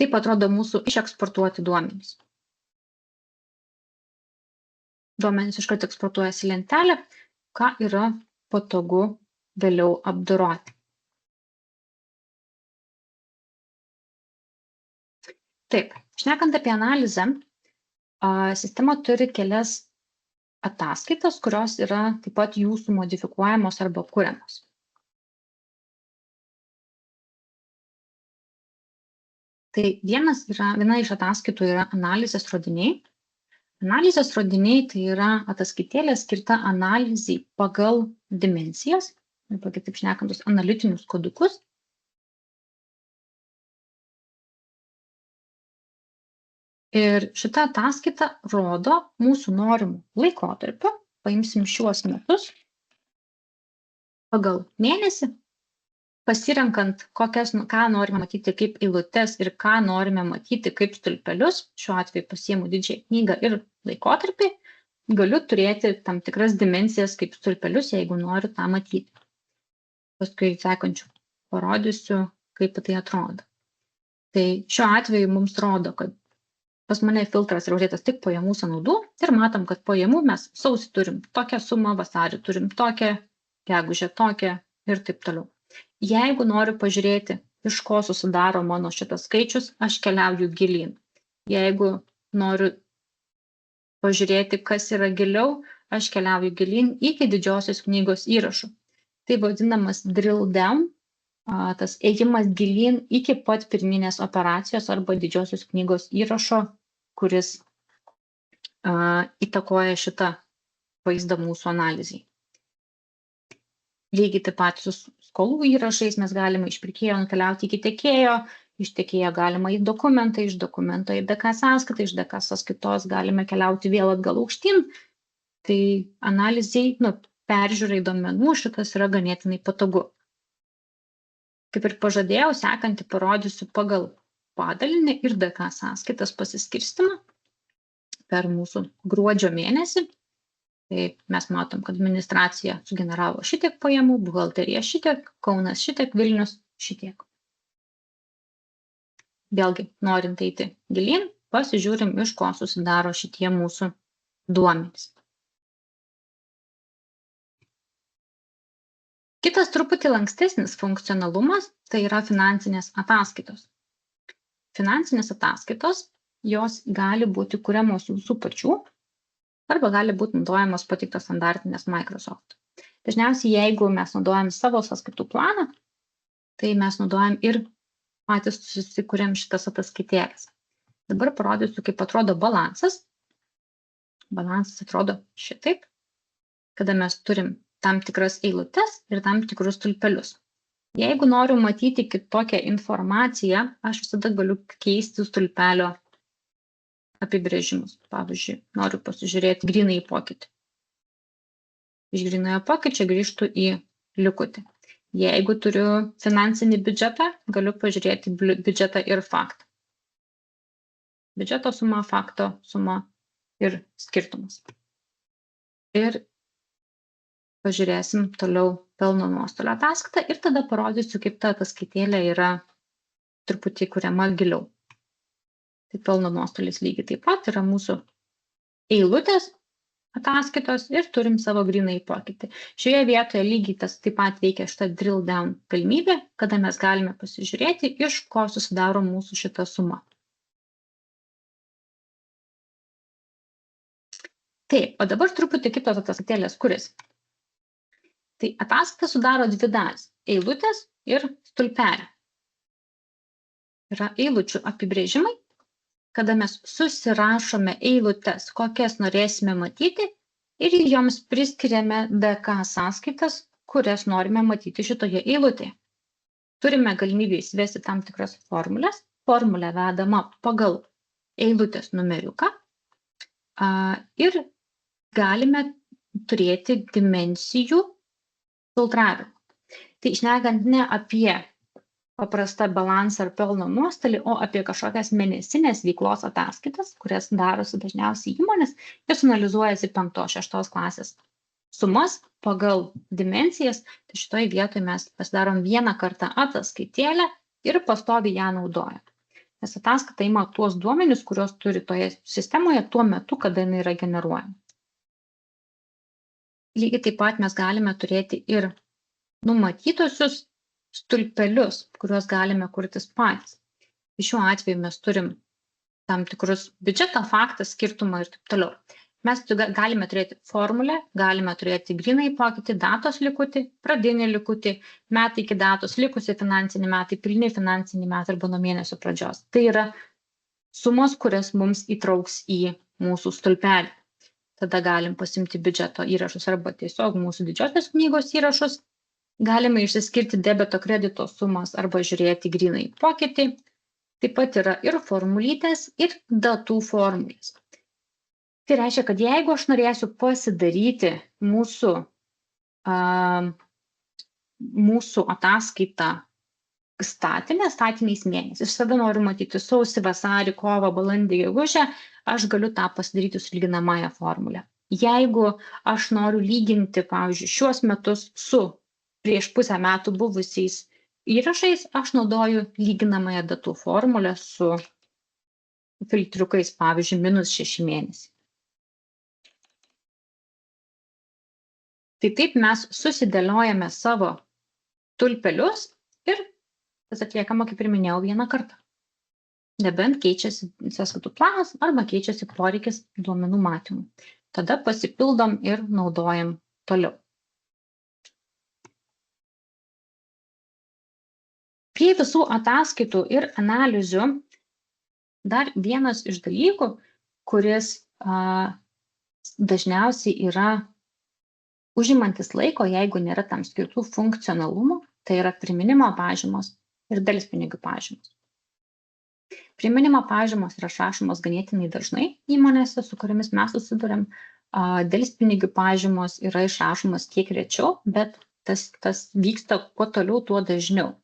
Taip atrodo mūsų išeksportuoti duomenys. Duomenys iškart eksportuojasi į lentelę, ką yra patogu vėliau apdoroti. Taip, šnekant apie analizę, sistema turi kelias ataskaitas, kurios yra taip pat jūsų modifikuojamos arba kuriamos. Tai viena iš ataskaitų yra analizės rodiniai. Analizės rodiniai tai yra ataskaitėlė skirta analizai pagal dimensijas, arba kitaip šnekantus analitinius kodukus. Ir šita ataskaita rodo mūsų norimų laikotarpių, paimsim šiuos metus, pagal mėnesį, pasirenkant, ką norime matyti kaip eilutes ir ką norime matyti kaip stulpelius, šiuo atveju pasiimu didžiąją knygą ir laikotarpį, galiu turėti tam tikras dimensijas kaip stulpelius, jeigu noriu tą matyti. Paskui sekančių parodysiu, kaip tai atrodo. Tai šiuo atveju mums rodo, kad pas mane filtras yra uždėtas tik pajamų sąnaudų ir matom, kad pajamų mes sausį turim tokią sumą, vasarį turim tokią, gegužę tokią ir taip toliau. Jeigu noriu pažiūrėti, iš ko susidaro mano šitas skaičius, aš keliauju gilyn. Jeigu noriu pažiūrėti, kas yra giliau, aš keliauju gilyn iki didžiosios knygos įrašų. Tai vadinamas drill down, tas ėjimas gilyn iki pat pirminės operacijos arba didžiosios knygos įrašo, kuris įtakoja šitą vaizdą mūsų analizai. Lygiai taip pat su skolų įrašais mes galime iš pirkėjo nukeliauti iki tiekėjo, iš tiekėjo galima į dokumentą, iš dokumento į DK sąskaitą, iš DK sąskaitos galime keliauti vėl atgal aukštyn. Tai analizai, peržiūrai duomenų šitas yra ganėtinai patogu. Kaip ir pažadėjau, sekantį parodysiu pagal padalinį ir DK sąskaitas pasiskirstimą per mūsų gruodžio mėnesį. Tai mes matom, kad administracija sugeneravo šitiek pajamų, buhalterija šitiek, Kaunas šitiek, Vilnius šitiek. Vėlgi, norint eiti gilyn, pasižiūrim, iš ko susidaro šitie mūsų duomenys. Kitas truputį lankstesnis funkcionalumas tai yra finansinės ataskaitos. Finansinės ataskaitos, jos gali būti kuriamos jūsų pačių arba gali būti naudojamos pateiktos standartinės Microsoft. Dažniausiai, jeigu mes naudojam savo sąskaitų planą, tai mes naudojam ir patys susikuriam šitas ataskaitėles. Dabar parodysiu, kaip atrodo balansas. Balansas atrodo šitaip, kada mes turim tam tikras eilutes ir tam tikrus stulpelius. Jeigu noriu matyti kitokią informaciją, aš visada galiu keisti stulpelio apibrėžimus. Pavyzdžiui, noriu pasižiūrėti grynąjį pokytį. Iš grynojo pokyčio grįžtu į likutį. Jeigu turiu finansinį biudžetą, galiu pažiūrėti biudžetą ir faktą. Biudžeto suma, fakto suma ir skirtumas. Ir pažiūrėsim toliau pelno nuostolio ataskaitą ir tada parodysiu, kaip ta ataskaitėlė yra truputį kuriama giliau. Tai pelno nuostolis lygiai taip pat yra mūsų eilutės ataskaitos ir turim savo grynąjį pokytį. Šioje vietoje lygiai tas taip pat veikia šita drill down galimybė, kada mes galime pasižiūrėti, iš ko susidaro mūsų šita suma. Taip, o dabar truputį kitos ataskaitėlės kuris. Tai ataskaita sudaro dvi dalys – eilutės ir stulpelė. Yra eilučių apibrėžimai, kada mes susirašome eilutes, kokias norėsime matyti ir joms priskiriame DK sąskaitas, kurias norime matyti šitoje eilutėje. Turime galimybę įsivesti tam tikras formulės. Formulė vedama pagal eilutės numeriuką ir galime turėti dimensijų filtravimą. Tai šnekant ne apie paprastą balansą ar pelno nuostolį, o apie kažkokias mėnesinės veiklos ataskaitas, kurias darosi dažniausiai įmonės ir analizuojasi 5-6 klasės sumas pagal dimensijas. Tai šitoje vietoje mes pasidarom vieną kartą ataskaitėlę ir pastoviai ją naudojam. Nes ataskaita ima tuos duomenis, kurios turi toje sistemoje tuo metu, kada jinai yra generuojama. Lygiai taip pat mes galime turėti ir numatytosius stulpelius, kuriuos galime kurtis patys. Šiuo atveju mes turim tam tikrus biudžetą, faktą, skirtumą ir taip toliau. Mes galime turėti formulę, galime turėti grynai pokytį, datos likutį, pradinį likutį, metai iki datos, likusi finansiniai metai, pilni finansiniai metai arba nuo mėnesio pradžios. Tai yra sumos, kurias mums įtrauks į mūsų stulpelį. Tada galim pasimti biudžeto įrašus arba tiesiog mūsų didžiosios knygos įrašus. Galime išsiskirti debito kredito sumas arba žiūrėti grynai pokytį. Taip pat yra ir formulytės, ir datų formulės. Tai reiškia, kad jeigu aš norėsiu pasidaryti mūsų ataskaitą statiniais mėnesiais, aš tada noriu matyti sausį, vasarį, kovą, balandį, gegužę, aš galiu tą pasidaryti su lyginamąja formule. Jeigu aš noriu lyginti, pavyzdžiui, šiuos metus su prieš pusę metų buvusiais įrašais, aš naudoju lyginamąją datų formulę su filtriukais, pavyzdžiui, -6 mėnesiai. Tai taip mes susidėliojame savo tulpelius ir tas atliekama, kaip ir minėjau, vieną kartą. Nebent keičiasi sąskaitų planas arba keičiasi poreikis duomenų matymų. Tada pasipildom ir naudojam toliau. Prie visų ataskaitų ir analizių dar vienas iš dalykų, kuris dažniausiai yra užimantis laiko, jeigu nėra tam skirtų funkcionalumų, tai yra priminimo pažymos ir delspinigių pažymos. Priminimo pažymos yra išrašomos ganėtinai dažnai įmonėse, su kuriamis mes susiduriam. Delspinigių pažymos yra išrašomos kiek rečiau, bet tas vyksta kuo toliau, tuo dažniau.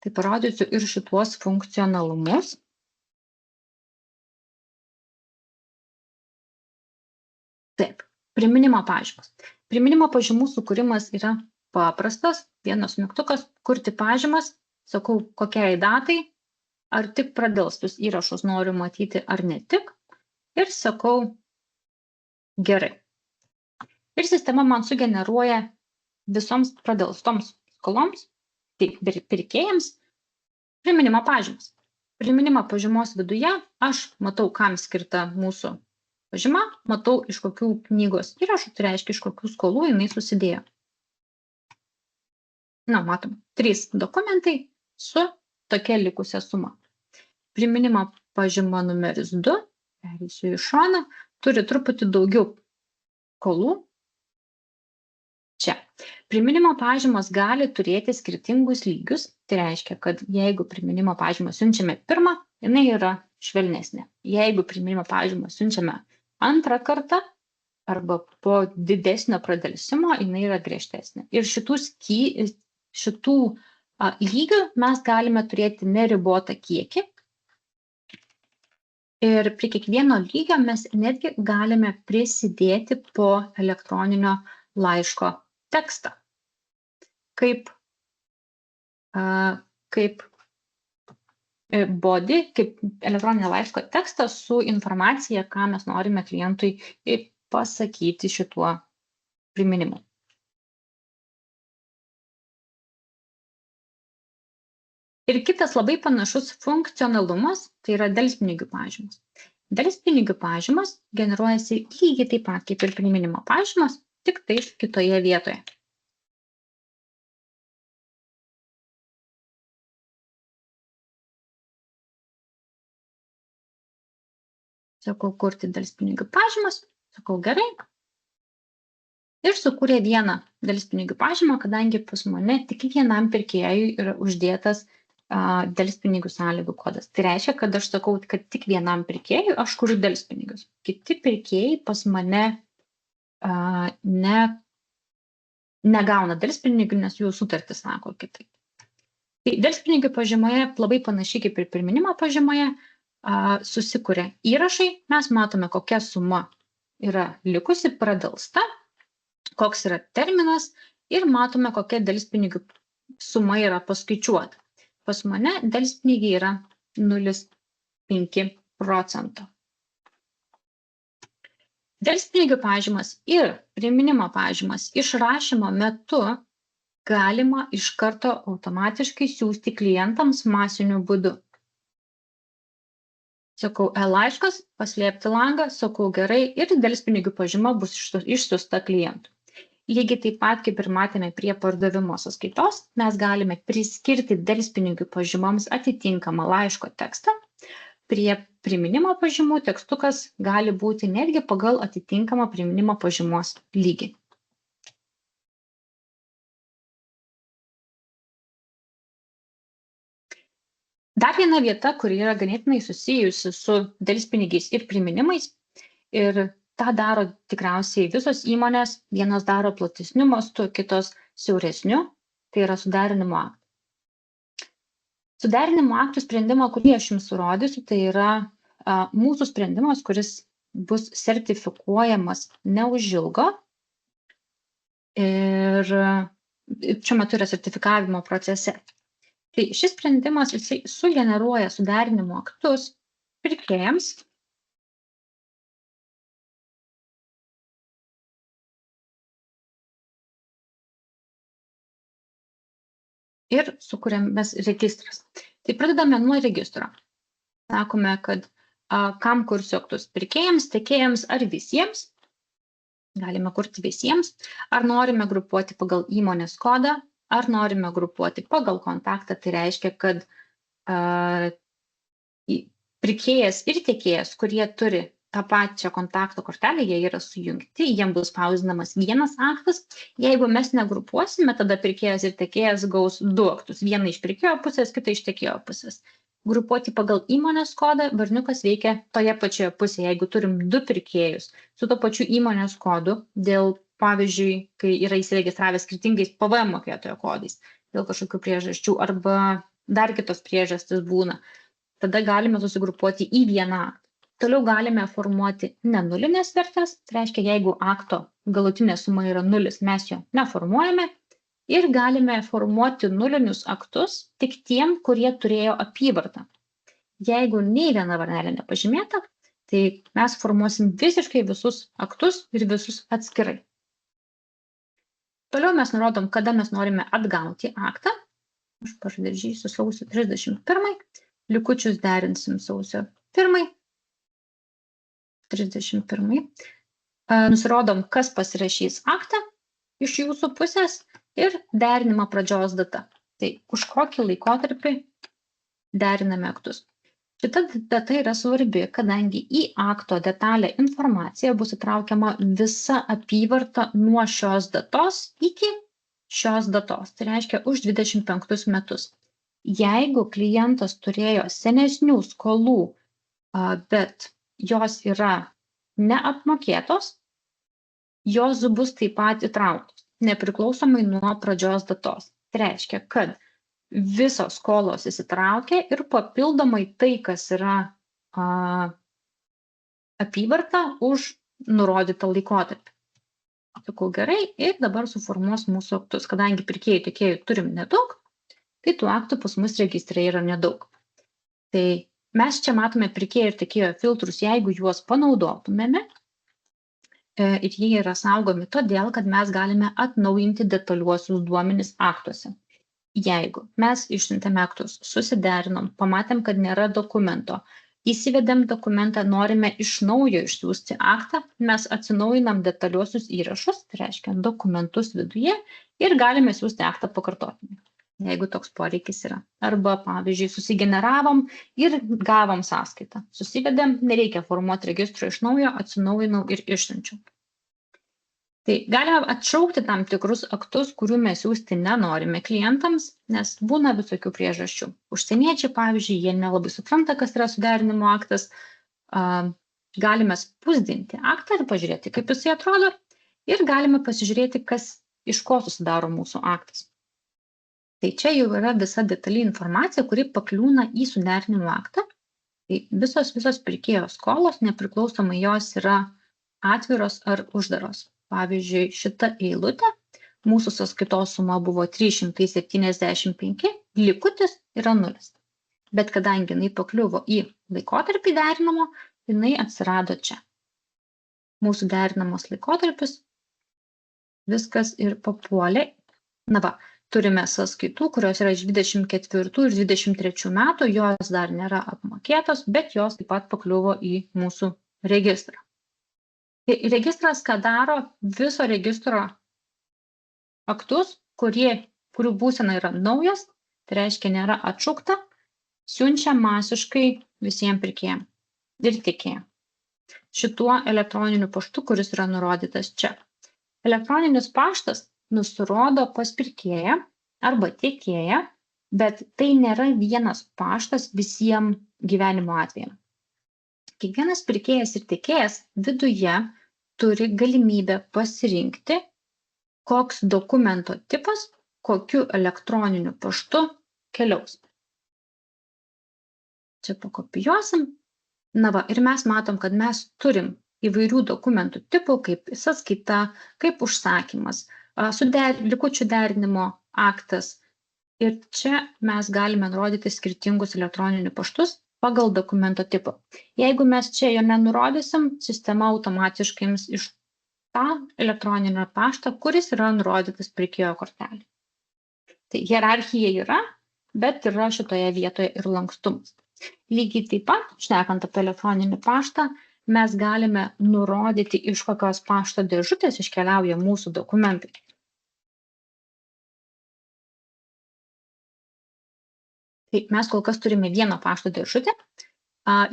Tai parodysiu ir šituos funkcionalumus. Taip, priminimo pažymos. Priminimo pažymų sukūrimas yra paprastas, vienas mygtukas, kurti pažymas, sakau, kokiai datai, ar tik pradelstus įrašus noriu matyti, ar ne tik, ir sakau, gerai. Ir sistema man sugeneruoja visoms pradelstoms skoloms, taip, pirkėjams, priminimo pažymas. Priminimo pažymos viduje aš matau, kam skirta mūsų pažyma, matau, iš kokių knygos įrašų, tai reiškia, iš kokių skolų jinai susidėjo. Na, matom, 3 dokumentai su tokia likusia suma. Priminimo pažyma numeris 2, perėsiu į šoną, turi truputį daugiau skolų. Čia. Priminimo pažymos gali turėti skirtingus lygius, tai reiškia, kad jeigu priminimo pažymą siunčiame pirmą, jinai yra švelnesnė. Jeigu priminimo pažymą siunčiame antrą kartą arba po didesnio pradelsimo, jinai yra griežtesnė. Ir šitų lygių mes galime turėti neribotą kiekį. Ir prie kiekvieno lygio mes netgi galime prisidėti po elektroninio laiško tekstą. Kaip body, kaip elektroninio laiško tekstą su informacija, ką mes norime klientui pasakyti šituo priminimu. Ir kitas labai panašus funkcionalumas, tai yra delspinigių pažymos. Delspinigių pažymos generuojasi lygiai taip pat kaip ir priminimo pažymos, tik tais kitoje vietoje. Sakau, kurti delspinigių pažymas, sakau, gerai. Ir sukūrė vieną delspinigių pažymą, kadangi pas mane tik vienam pirkėjui yra uždėtas delspinigių sąlygų kodas. Tai reiškia, kad aš sakau, kad tik vienam pirkėjui aš kuriu delspinigius. Kiti pirkėjai pas mane negauna delspinigių, nes jų sutartis sako kitaip. Tai delspinigių pažymoje labai panašiai kaip ir priminimo pažymoje susikuria įrašai. Mes matome, kokia suma yra likusi pradelsta, koks yra terminas ir matome, kokia delspinigių suma yra paskaičiuota. Pas mane delspinigiai yra 0,5%. Delspinigių pažymas ir priminimo pažymas išrašymo metu galima iš karto automatiškai siųsti klientams masiniu būdu. Sakau laiškas, paslėpti langą, sakau gerai ir delspinigių pažyma bus išsiųsta klientui. Lygiai taip pat, kaip ir matėme prie pardavimo sąskaitos, mes galime priskirti delspinigių pažymoms atitinkamą laiško tekstą. Prie priminimo pažymų tekstukas gali būti netgi pagal atitinkamą priminimo pažymos lygį. Dar viena vieta, kuri yra ganėtinai susijusi su delspinigiais ir priminimais, ir tą daro tikriausiai visos įmonės, vienos daro platesniu mastu, kitos siauresniu, tai yra suderinimo aktai. Suderinimo aktų sprendimą, kurį aš jums surodysiu, tai yra mūsų sprendimas, kuris bus sertifikuojamas neužilgo ir šiuo metu yra sertifikavimo procese. Tai šis sprendimas jisai sugeneruoja suderinimo aktus pirkėjams ir sukuriamas registras. Tai pradedame nuo registro. Sakome, kad kam kursiu aktus pirkėjams, tiekėjams ar visiems. Galime kurti visiems. Ar norime grupuoti pagal įmonės kodą, ar norime grupuoti pagal kontaktą, tai reiškia, kad pirkėjas ir tiekėjas, kurie turi tą pačią kontakto kortelę, jie yra sujungti, jiems bus spausdinamas vienas aktas. Jeigu mes negrupuosime, tada pirkėjas ir tiekėjas gaus du aktus, vieną iš pirkėjo pusės, kitą iš tiekėjo pusės. Grupuoti pagal įmonės kodą varniukas veikia toje pačioje pusėje. Jeigu turim du pirkėjus su to pačiu įmonės kodu, dėl pavyzdžiui, kai yra įsiregistravę skirtingais PVM mokėtojo kodais, dėl kažkokių priežasčių arba dar kitos priežastys būna, tada galime susigrupuoti į vieną aktą. Toliau galime formuoti nenulinės vertės, tai reiškia, jeigu akto galutinė suma yra 0, mes jo neformuojame ir galime formuoti nulinius aktus tik tiem, kurie turėjo apyvartą. Jeigu nei viena varnelė nepažymėta, tai mes formuosim visiškai visus aktus ir visus atskirai. Toliau mes nurodom, kada mes norime atgauti aktą. Aš pažadėsiu sausio 31, likučius derinsim sausio 1, 31. Nusirodom, kas pasirašys aktą iš jūsų pusės ir derinimo pradžios data. Tai už kokį laikotarpį deriname aktus. Šita data yra svarbi, kadangi į akto detalę informaciją bus įtraukiama visa apyvarta nuo šios datos iki šios datos. Tai reiškia už 25 metus. Jeigu klientas turėjo senesnių skolų, bet jos yra neapmokėtos, jos bus taip pat įtrauktos, nepriklausomai nuo pradžios datos. Tai reiškia, kad visos skolos įsitraukia ir papildomai tai, kas yra apyvarta už nurodytą laikotarpį. Sakau gerai ir dabar suformuos mūsų aktus. Kadangi pirkėjų tiekėjų turim nedaug, tai tų aktų pas mus registre yra nedaug. Tai mes čia matome pirkėjų ir tiekėjo filtrus, jeigu juos panaudotumėme ir jie yra saugomi todėl, kad mes galime atnaujinti detaliuosius duomenis aktuose. Jeigu mes išsiuntėme aktus, susiderinom, pamatėm, kad nėra dokumento, įsivedėm dokumentą, norime iš naujo išsiųsti aktą, mes atsinaujinam detaliuosius įrašus, tai reiškia dokumentus viduje ir galime siųsti aktą pakartotinai, jeigu toks poreikis yra. Arba, pavyzdžiui, susigeneravom ir gavom sąskaitą. Susivedėm, nereikia formuoti registro iš naujo, atsinaujinau ir išsiunčiau. Tai galime atšaukti tam tikrus aktus, kurių mes siųsti nenorime klientams, nes būna visokių priežasčių. Užsieniečiai, pavyzdžiui, jie nelabai supranta, kas yra suderinimo aktas. Galime spausdinti aktą ir pažiūrėti, kaip jisai atrodo, ir galime pasižiūrėti, iš ko susidaro mūsų aktas. Tai čia jau yra visa detali informacija, kuri pakliūna į suderinimo aktą. Tai visos pirkėjo skolos, nepriklausomai jos yra atviros ar uždaros. Pavyzdžiui, šita eilutė, mūsų sąskaitos suma buvo 375, likutis yra 0. Bet kadangi jinai pakliuvo į laikotarpį derinamo, jinai atsirado čia. Mūsų derinamos laikotarpis, viskas ir papuolė. Na va, turime sąskaitų, kurios yra iš 24 ir 23 metų, jos dar nėra apmokėtos, bet jos taip pat pakliuvo į mūsų registrą. Registras, ką daro, viso registro aktus, kurių būsena yra naujas, tai reiškia nėra atšaukta, siunčia masiškai visiems pirkėjams ir tiekėjams. Šituo elektroniniu paštu, kuris yra nurodytas čia. Elektroninis paštas nusirodo pas pirkėją arba tiekėją, bet tai nėra vienas paštas visiems gyvenimo atvejams. Kiekvienas pirkėjas ir tiekėjas viduje turi galimybę pasirinkti, koks dokumento tipas, kokiu elektroniniu paštu keliaus. Čia pakopijuosim. Na va, ir mes matom, kad mes turim įvairių dokumentų tipų, kaip sąskaita, kaip užsakymas, likučių derinimo aktas. Ir čia mes galime nurodyti skirtingus elektroninius paštus pagal dokumento tipą. Jeigu mes čia jo nenurodysim, sistema automatiškai jums iš tą elektroninį paštą, kuris yra nurodytas pirkėjo kortelė. Tai hierarchija yra, bet yra šitoje vietoje ir lankstumas. Lygiai taip pat, šnekant apie elektroninį paštą, mes galime nurodyti, iš kokios pašto dėžutės iškeliauja mūsų dokumentai. Tai mes kol kas turime vieną pašto dėžutę.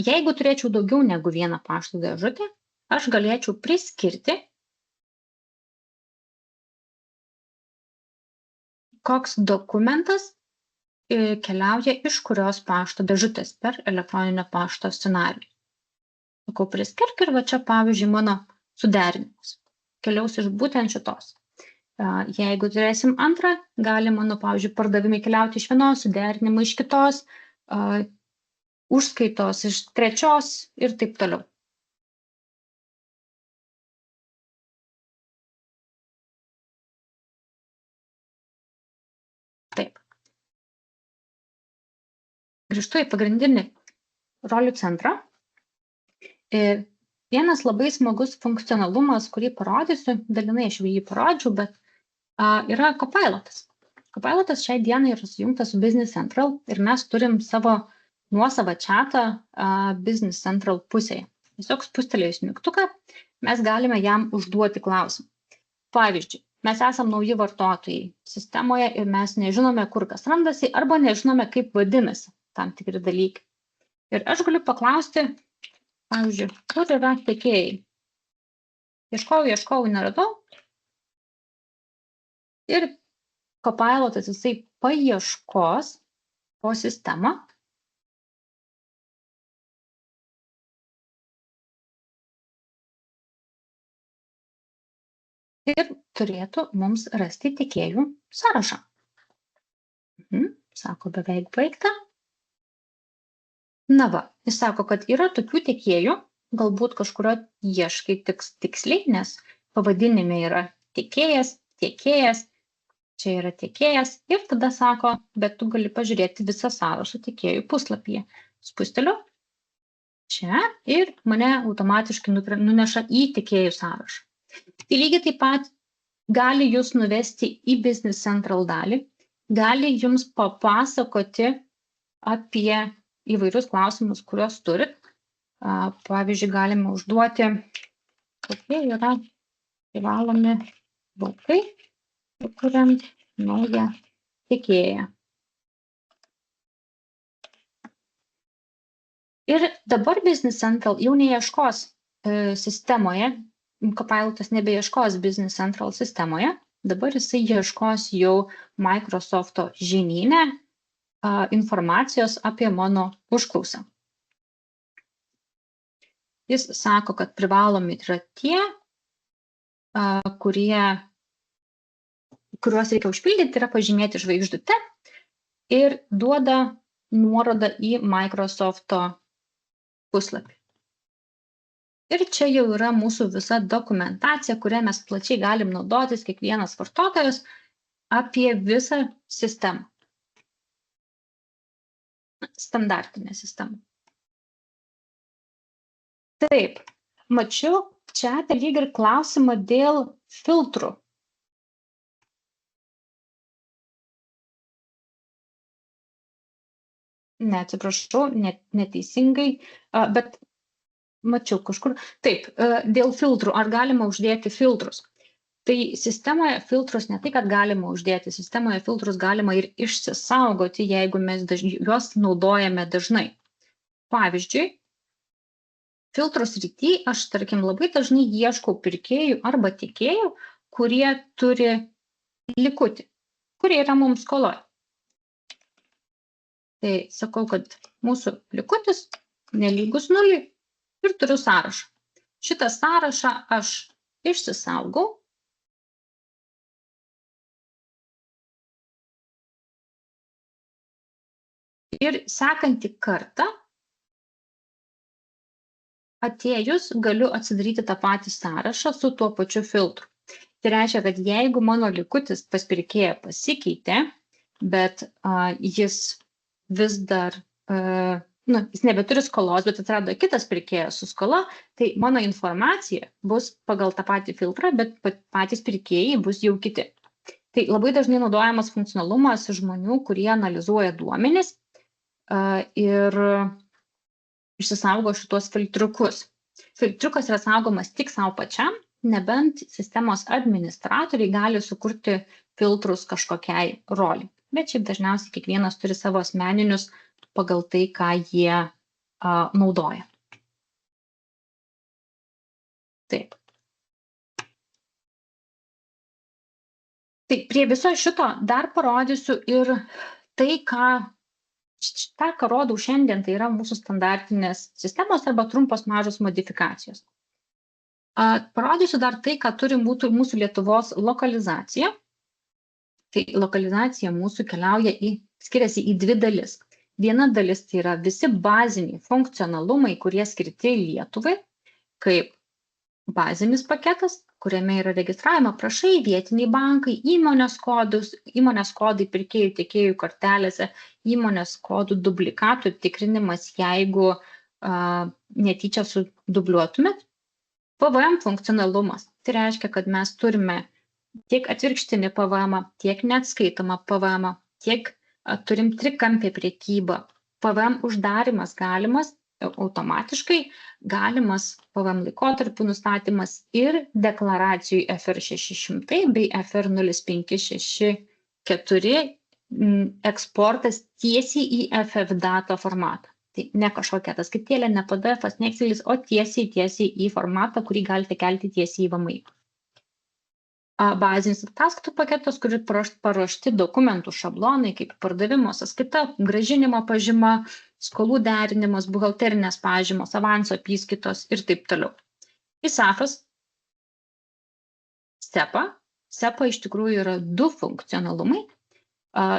Jeigu turėčiau daugiau negu vieną pašto dėžutę, aš galėčiau priskirti, koks dokumentas keliauja iš kurios pašto dėžutės per elektroninio pašto scenarijų. Sakau, priskirk ir va čia, pavyzdžiui, mano suderinimas keliaus iš būtent šitos. Jeigu turėsim antrą, gali mano, pavyzdžiui, pardavimai keliauti iš vienos, suderinimai iš kitos, užskaitos iš trečios ir taip toliau. Taip. Grįžtu į pagrindinį rolių centrą. Vienas labai smagus funkcionalumas, kurį parodysiu, dalinai aš jį parodžiau, bet yra Copilotas. Copilotas šiai dienai yra sujungtas su Business Central ir mes turim savo nuosavą chatą Business Central pusėje. Tiesiog spustelėjus mygtuką, mes galime jam užduoti klausimą. Pavyzdžiui, mes esam nauji vartotojai sistemoje ir mes nežinome, kur kas randasi arba nežinome, kaip vadinasi tam tikri dalykai. Ir aš galiu paklausti, pavyzdžiui, kur yra tiekėjai. Ieškojau, neradau. Ir Copilotas jisai paieškos po sistemą. Ir turėtų mums rasti tiekėjų sąrašą. Sako, beveik baigta. Na va, jis sako, kad yra tokių tiekėjų, galbūt kažkurio ieškai tiksliai, nes pavadinime yra tiekėjas, čia yra tiekėjas ir tada sako, bet tu gali pažiūrėti visą sąrašą tiekėjų puslapyje. Spusteliu čia ir mane automatiškai nuneša į tiekėjų sąrašą. Tai lygiai taip pat gali jūs nuvesti į Business Central dalį, gali jums papasakoti apie įvairius klausimus, kuriuos turit. Pavyzdžiui, galime užduoti, kokie yra privalomi vokai, kuriant naują tiekėją. Ir dabar Business Central jau neieškos sistemoje, Copilotas nebeieškos Business Central sistemoje, dabar jisai ieškos jau Microsoft'o žinyne informacijos apie mano užklausą. Jis sako, kad privalomi yra tie, kuriuos reikia užpildyti, yra pažymėti žvaigždute ir duoda nuorodą į Microsoft'o puslapį. Ir čia jau yra mūsų visa dokumentacija, kurią mes plačiai galim naudotis kiekvienas vartotojas apie visą sistemą. Standartinę sistemą. Taip, mačiau čia lyg ir klausimą dėl filtrų. atsiprašau, neteisingai, bet mačiau kažkur. Taip, dėl filtrų, ar galima uždėti filtrus? Tai sistemoje filtrus ne tai, kad galima uždėti, sistemoje filtrus galima ir išsisaugoti, jeigu mes juos naudojame dažnai. Pavyzdžiui, filtrų srity aš, tarkim, labai dažnai ieškau pirkėjų arba tiekėjų, kurie turi likutį, kurie yra mums skoloje. Tai sakau, kad mūsų likutis nelygus nuliui ir turiu sąrašą. Šitą sąrašą aš išsisaugau. Ir sekantį kartą atėjus galiu atsidaryti tą patį sąrašą su tuo pačiu filtru. Tai reiškia, kad jeigu mano likutis pas pirkėją pasikeitė, bet jis vis dar, jis nebeturi skolos, bet atrado kitas pirkėjas su skola, tai mano informacija bus pagal tą patį filtrą, bet patys pirkėjai bus jau kiti. Tai labai dažnai naudojamas funkcionalumas žmonių, kurie analizuoja duomenis ir išsisaugo šitos filtriukus. Filtriukas yra saugomas tik savo pačiam, nebent sistemos administratoriai gali sukurti filtrus kažkokiai roliai. Bet šiaip dažniausiai kiekvienas turi savo asmeninius pagal tai, ką jie naudoja. Taip. Tai prie viso šito dar parodysiu ir tai, ką rodau šiandien, tai yra mūsų standartinės sistemos arba trumpos mažos modifikacijos. Parodysiu dar tai, ką turi mūsų Lietuvos lokalizacija. Tai lokalizacija mūsų skiriasi į dvi dalis. Viena dalis tai yra visi baziniai funkcionalumai, kurie skirti Lietuvai, kaip bazinis paketas, kuriame yra registravimo prašai, vietiniai bankai, įmonės kodai pirkėjų tiekėjų kortelėse, įmonės kodų dublikatų tikrinimas, jeigu netyčia sudubliuotumėt. PVM funkcionalumas. Tai reiškia, kad mes turime tiek atvirkštinį PVM, tiek neatskaitomą PVM, tiek turim trikampę prekybą. PVM uždarimas galimas automatiškai, galimas PVM laikotarpių nustatymas ir deklaracijų FR 600 bei FR 0564 eksportas tiesiai į FF data formatą. Tai ne kažkokia ataskaitėlė, ne PDF, ne Excelis, o tiesiai į formatą, kurį galite kelti tiesiai į VMI. Bazinis ataskaitų paketas, kur paruošti dokumentų šablonai, kaip pardavimo sąskaita, grąžinimo pažyma, skolų derinimas, buhalterinės pažymos, avanso apyskaitos ir taip toliau. ISAFas, SEPA. SEPA iš tikrųjų yra du funkcionalumai,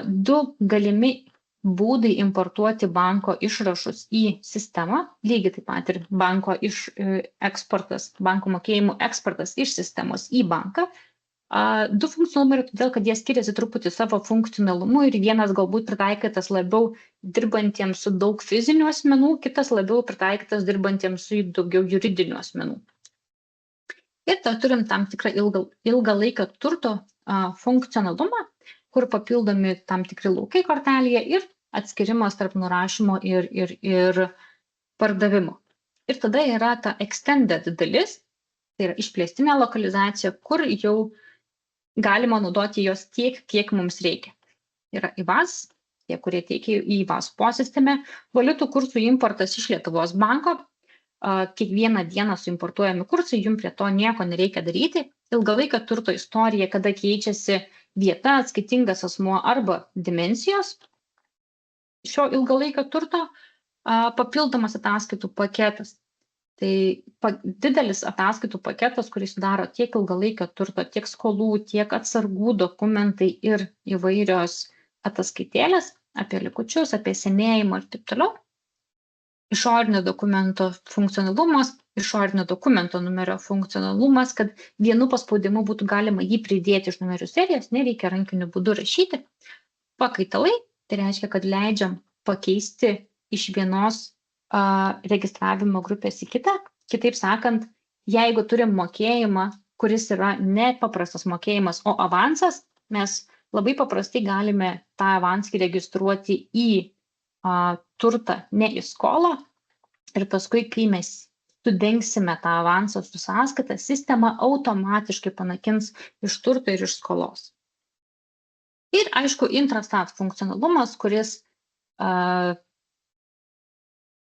du galimi būdai importuoti banko išrašus į sistemą, lygiai taip pat ir banko eksportas, banko mokėjimų eksportas iš sistemos į banką. Du funkcionalumai yra todėl, kad jie skiriasi truputį savo funkcionalumu ir vienas galbūt pritaikytas labiau dirbantiems su daug fizinių asmenų, kitas labiau pritaikytas dirbantiems su daugiau juridinių asmenų. Ir tada turim tam tikrą ilgalaikio turto funkcionalumą, kur papildomi tam tikri laukai kortelėje ir atskirimas tarp nurašymo ir pardavimo. Ir tada yra ta extended dalis, tai yra išplėstinė lokalizacija, kur jau galima naudoti jos tiek, kiek mums reikia. Yra IVAS, tie, kurie teikia į IVAS posistemę, valiutų kursų importas iš Lietuvos banko, kiekvieną dieną suimportuojami kursai, jums prie to nieko nereikia daryti. Ilgalaikio turto istorija, kada keičiasi vieta, atskaitingas asmuo arba dimensijos šio ilgalaikio turto, papildomas ataskaitų paketas. Tai didelis ataskaitų paketas, kuris sudaro tiek ilgalaikio turto, tiek skolų, tiek atsargų dokumentai ir įvairios ataskaitėlės apie likučius, apie senėjimą ir taip toliau. Išorinio dokumento funkcionalumas, išorinio dokumento numerio funkcionalumas, kad vienu paspaudimu būtų galima jį pridėti iš numerių serijos, nereikia rankiniu būdu rašyti. Pakaitalai, tai reiškia, kad leidžiam pakeisti iš vienos registravimo grupės į kitą. Kitaip sakant, jeigu turim mokėjimą, kuris yra ne paprastas mokėjimas, o avansas, mes labai paprastai galime tą avansą registruoti į turtą ne į skolą ir paskui, kai mes sudengsime tą avansą su sąskaita, sistema automatiškai panakins iš turto ir iš skolos. Ir aišku, intrastat funkcionalumas, kuris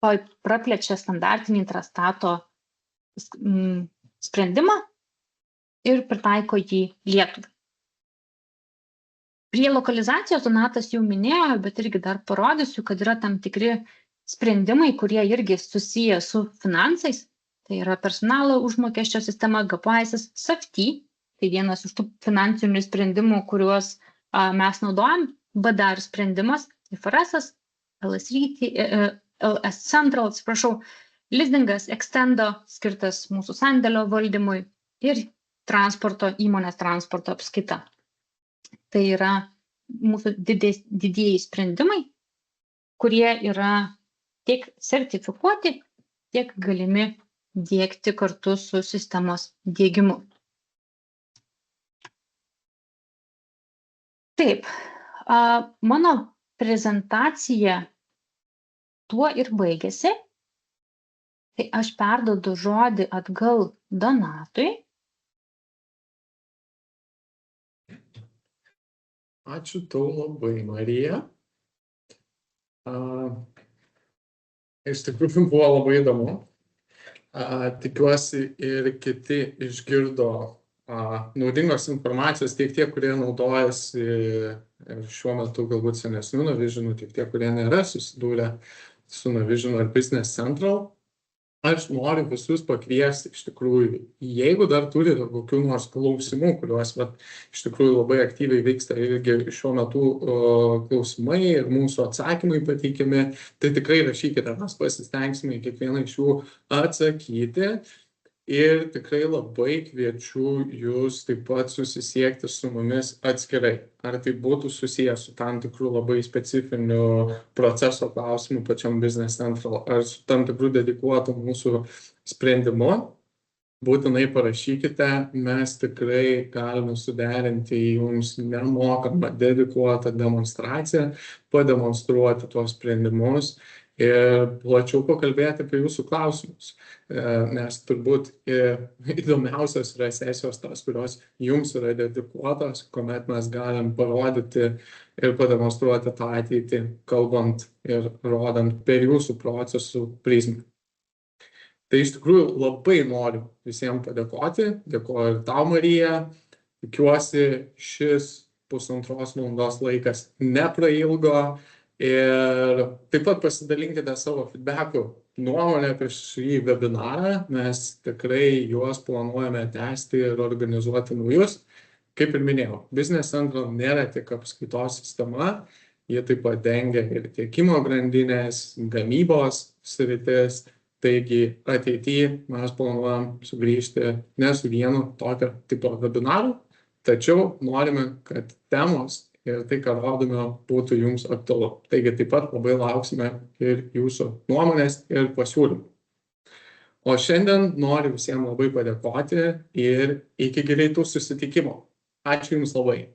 praplečia standartinį intrastato sprendimą ir pritaiko jį Lietuvai. Prie lokalizacijos Donatas jau minėjo, bet irgi dar parodysiu, kad yra tam tikri sprendimai, kurie irgi susiję su finansais. Tai yra personalo užmokesčio sistema, GPAIS, SAFTY, tai vienas iš tų finansinių sprendimų, kuriuos mes naudojam, BDR sprendimas, IFRS, LS Central, atsiprašau, lizingas, Extendo, skirtas mūsų sandėlio valdymui ir įmonės transporto apskaita. Tai yra mūsų didieji sprendimai, kurie yra tiek sertifikuoti, tiek galimi diegti kartu su sistemos diegimu. Taip, mano prezentacija tuo ir baigėsi. Tai aš perduodu žodį atgal Donatui. Ačiū tau labai, Marija. Iš tikrųjų buvo labai įdomu. Tikiuosi ir kiti išgirdo naudingos informacijos, tiek tie, kurie naudojasi šiuo metu galbūt senesnių Navisionų, tiek tie, kurie nėra susidūrę su Navision ar Business Central. Aš noriu visus pakviesti iš tikrųjų, jeigu dar turite kokių nors klausimų, kuriuos iš tikrųjų labai aktyviai vyksta irgi šiuo metu klausimai ir mūsų atsakymai pateikiami, tai tikrai rašykite, mes pasistengsime kiekvieną iš jų atsakyti. Ir tikrai labai kviečiu jūs taip pat susisiekti su mumis atskirai. Ar tai būtų susijęs su tam tikrų labai specifiniu proceso klausimu pačiam Business Central, ar su tam tikrų dedikuotų mūsų sprendimu, būtinai parašykite, mes tikrai galime suderinti jums nemokamą dedikuotą demonstraciją, pademonstruoti tuos sprendimus ir plačiau pakalbėti apie jūsų klausimus, nes turbūt įdomiausios yra sesijos tas, kurios jums yra dedikuotos, kuomet mes galim parodyti ir pademonstruoti tą ateitį, kalbant ir rodant per jūsų procesų prizmę. Tai iš tikrųjų labai noriu visiems padėkoti, dėkoju ir tau, Marija, tikiuosi šis 1,5 valandos laikas neprailgo. Ir taip pat pasidalinkite savo feedbackų nuomonę apie šį webinarą, mes tikrai juos planuojame tęsti ir organizuoti naujus. Kaip ir minėjau, Business Central nėra tik apskaitos sistema, jie taip pat dengia ir tiekimo grandinės, gamybos sritis, taigi ateityje mes planuojam sugrįžti ne su vienu tokio tipo webinaru, tačiau norime, kad temos ir tai, ką rodome, būtų jums aktualu. Taigi taip pat labai lauksime ir jūsų nuomonės ir pasiūlymų. O šiandien noriu visiems labai padėkoti ir iki greitų susitikimų. Ačiū jums labai.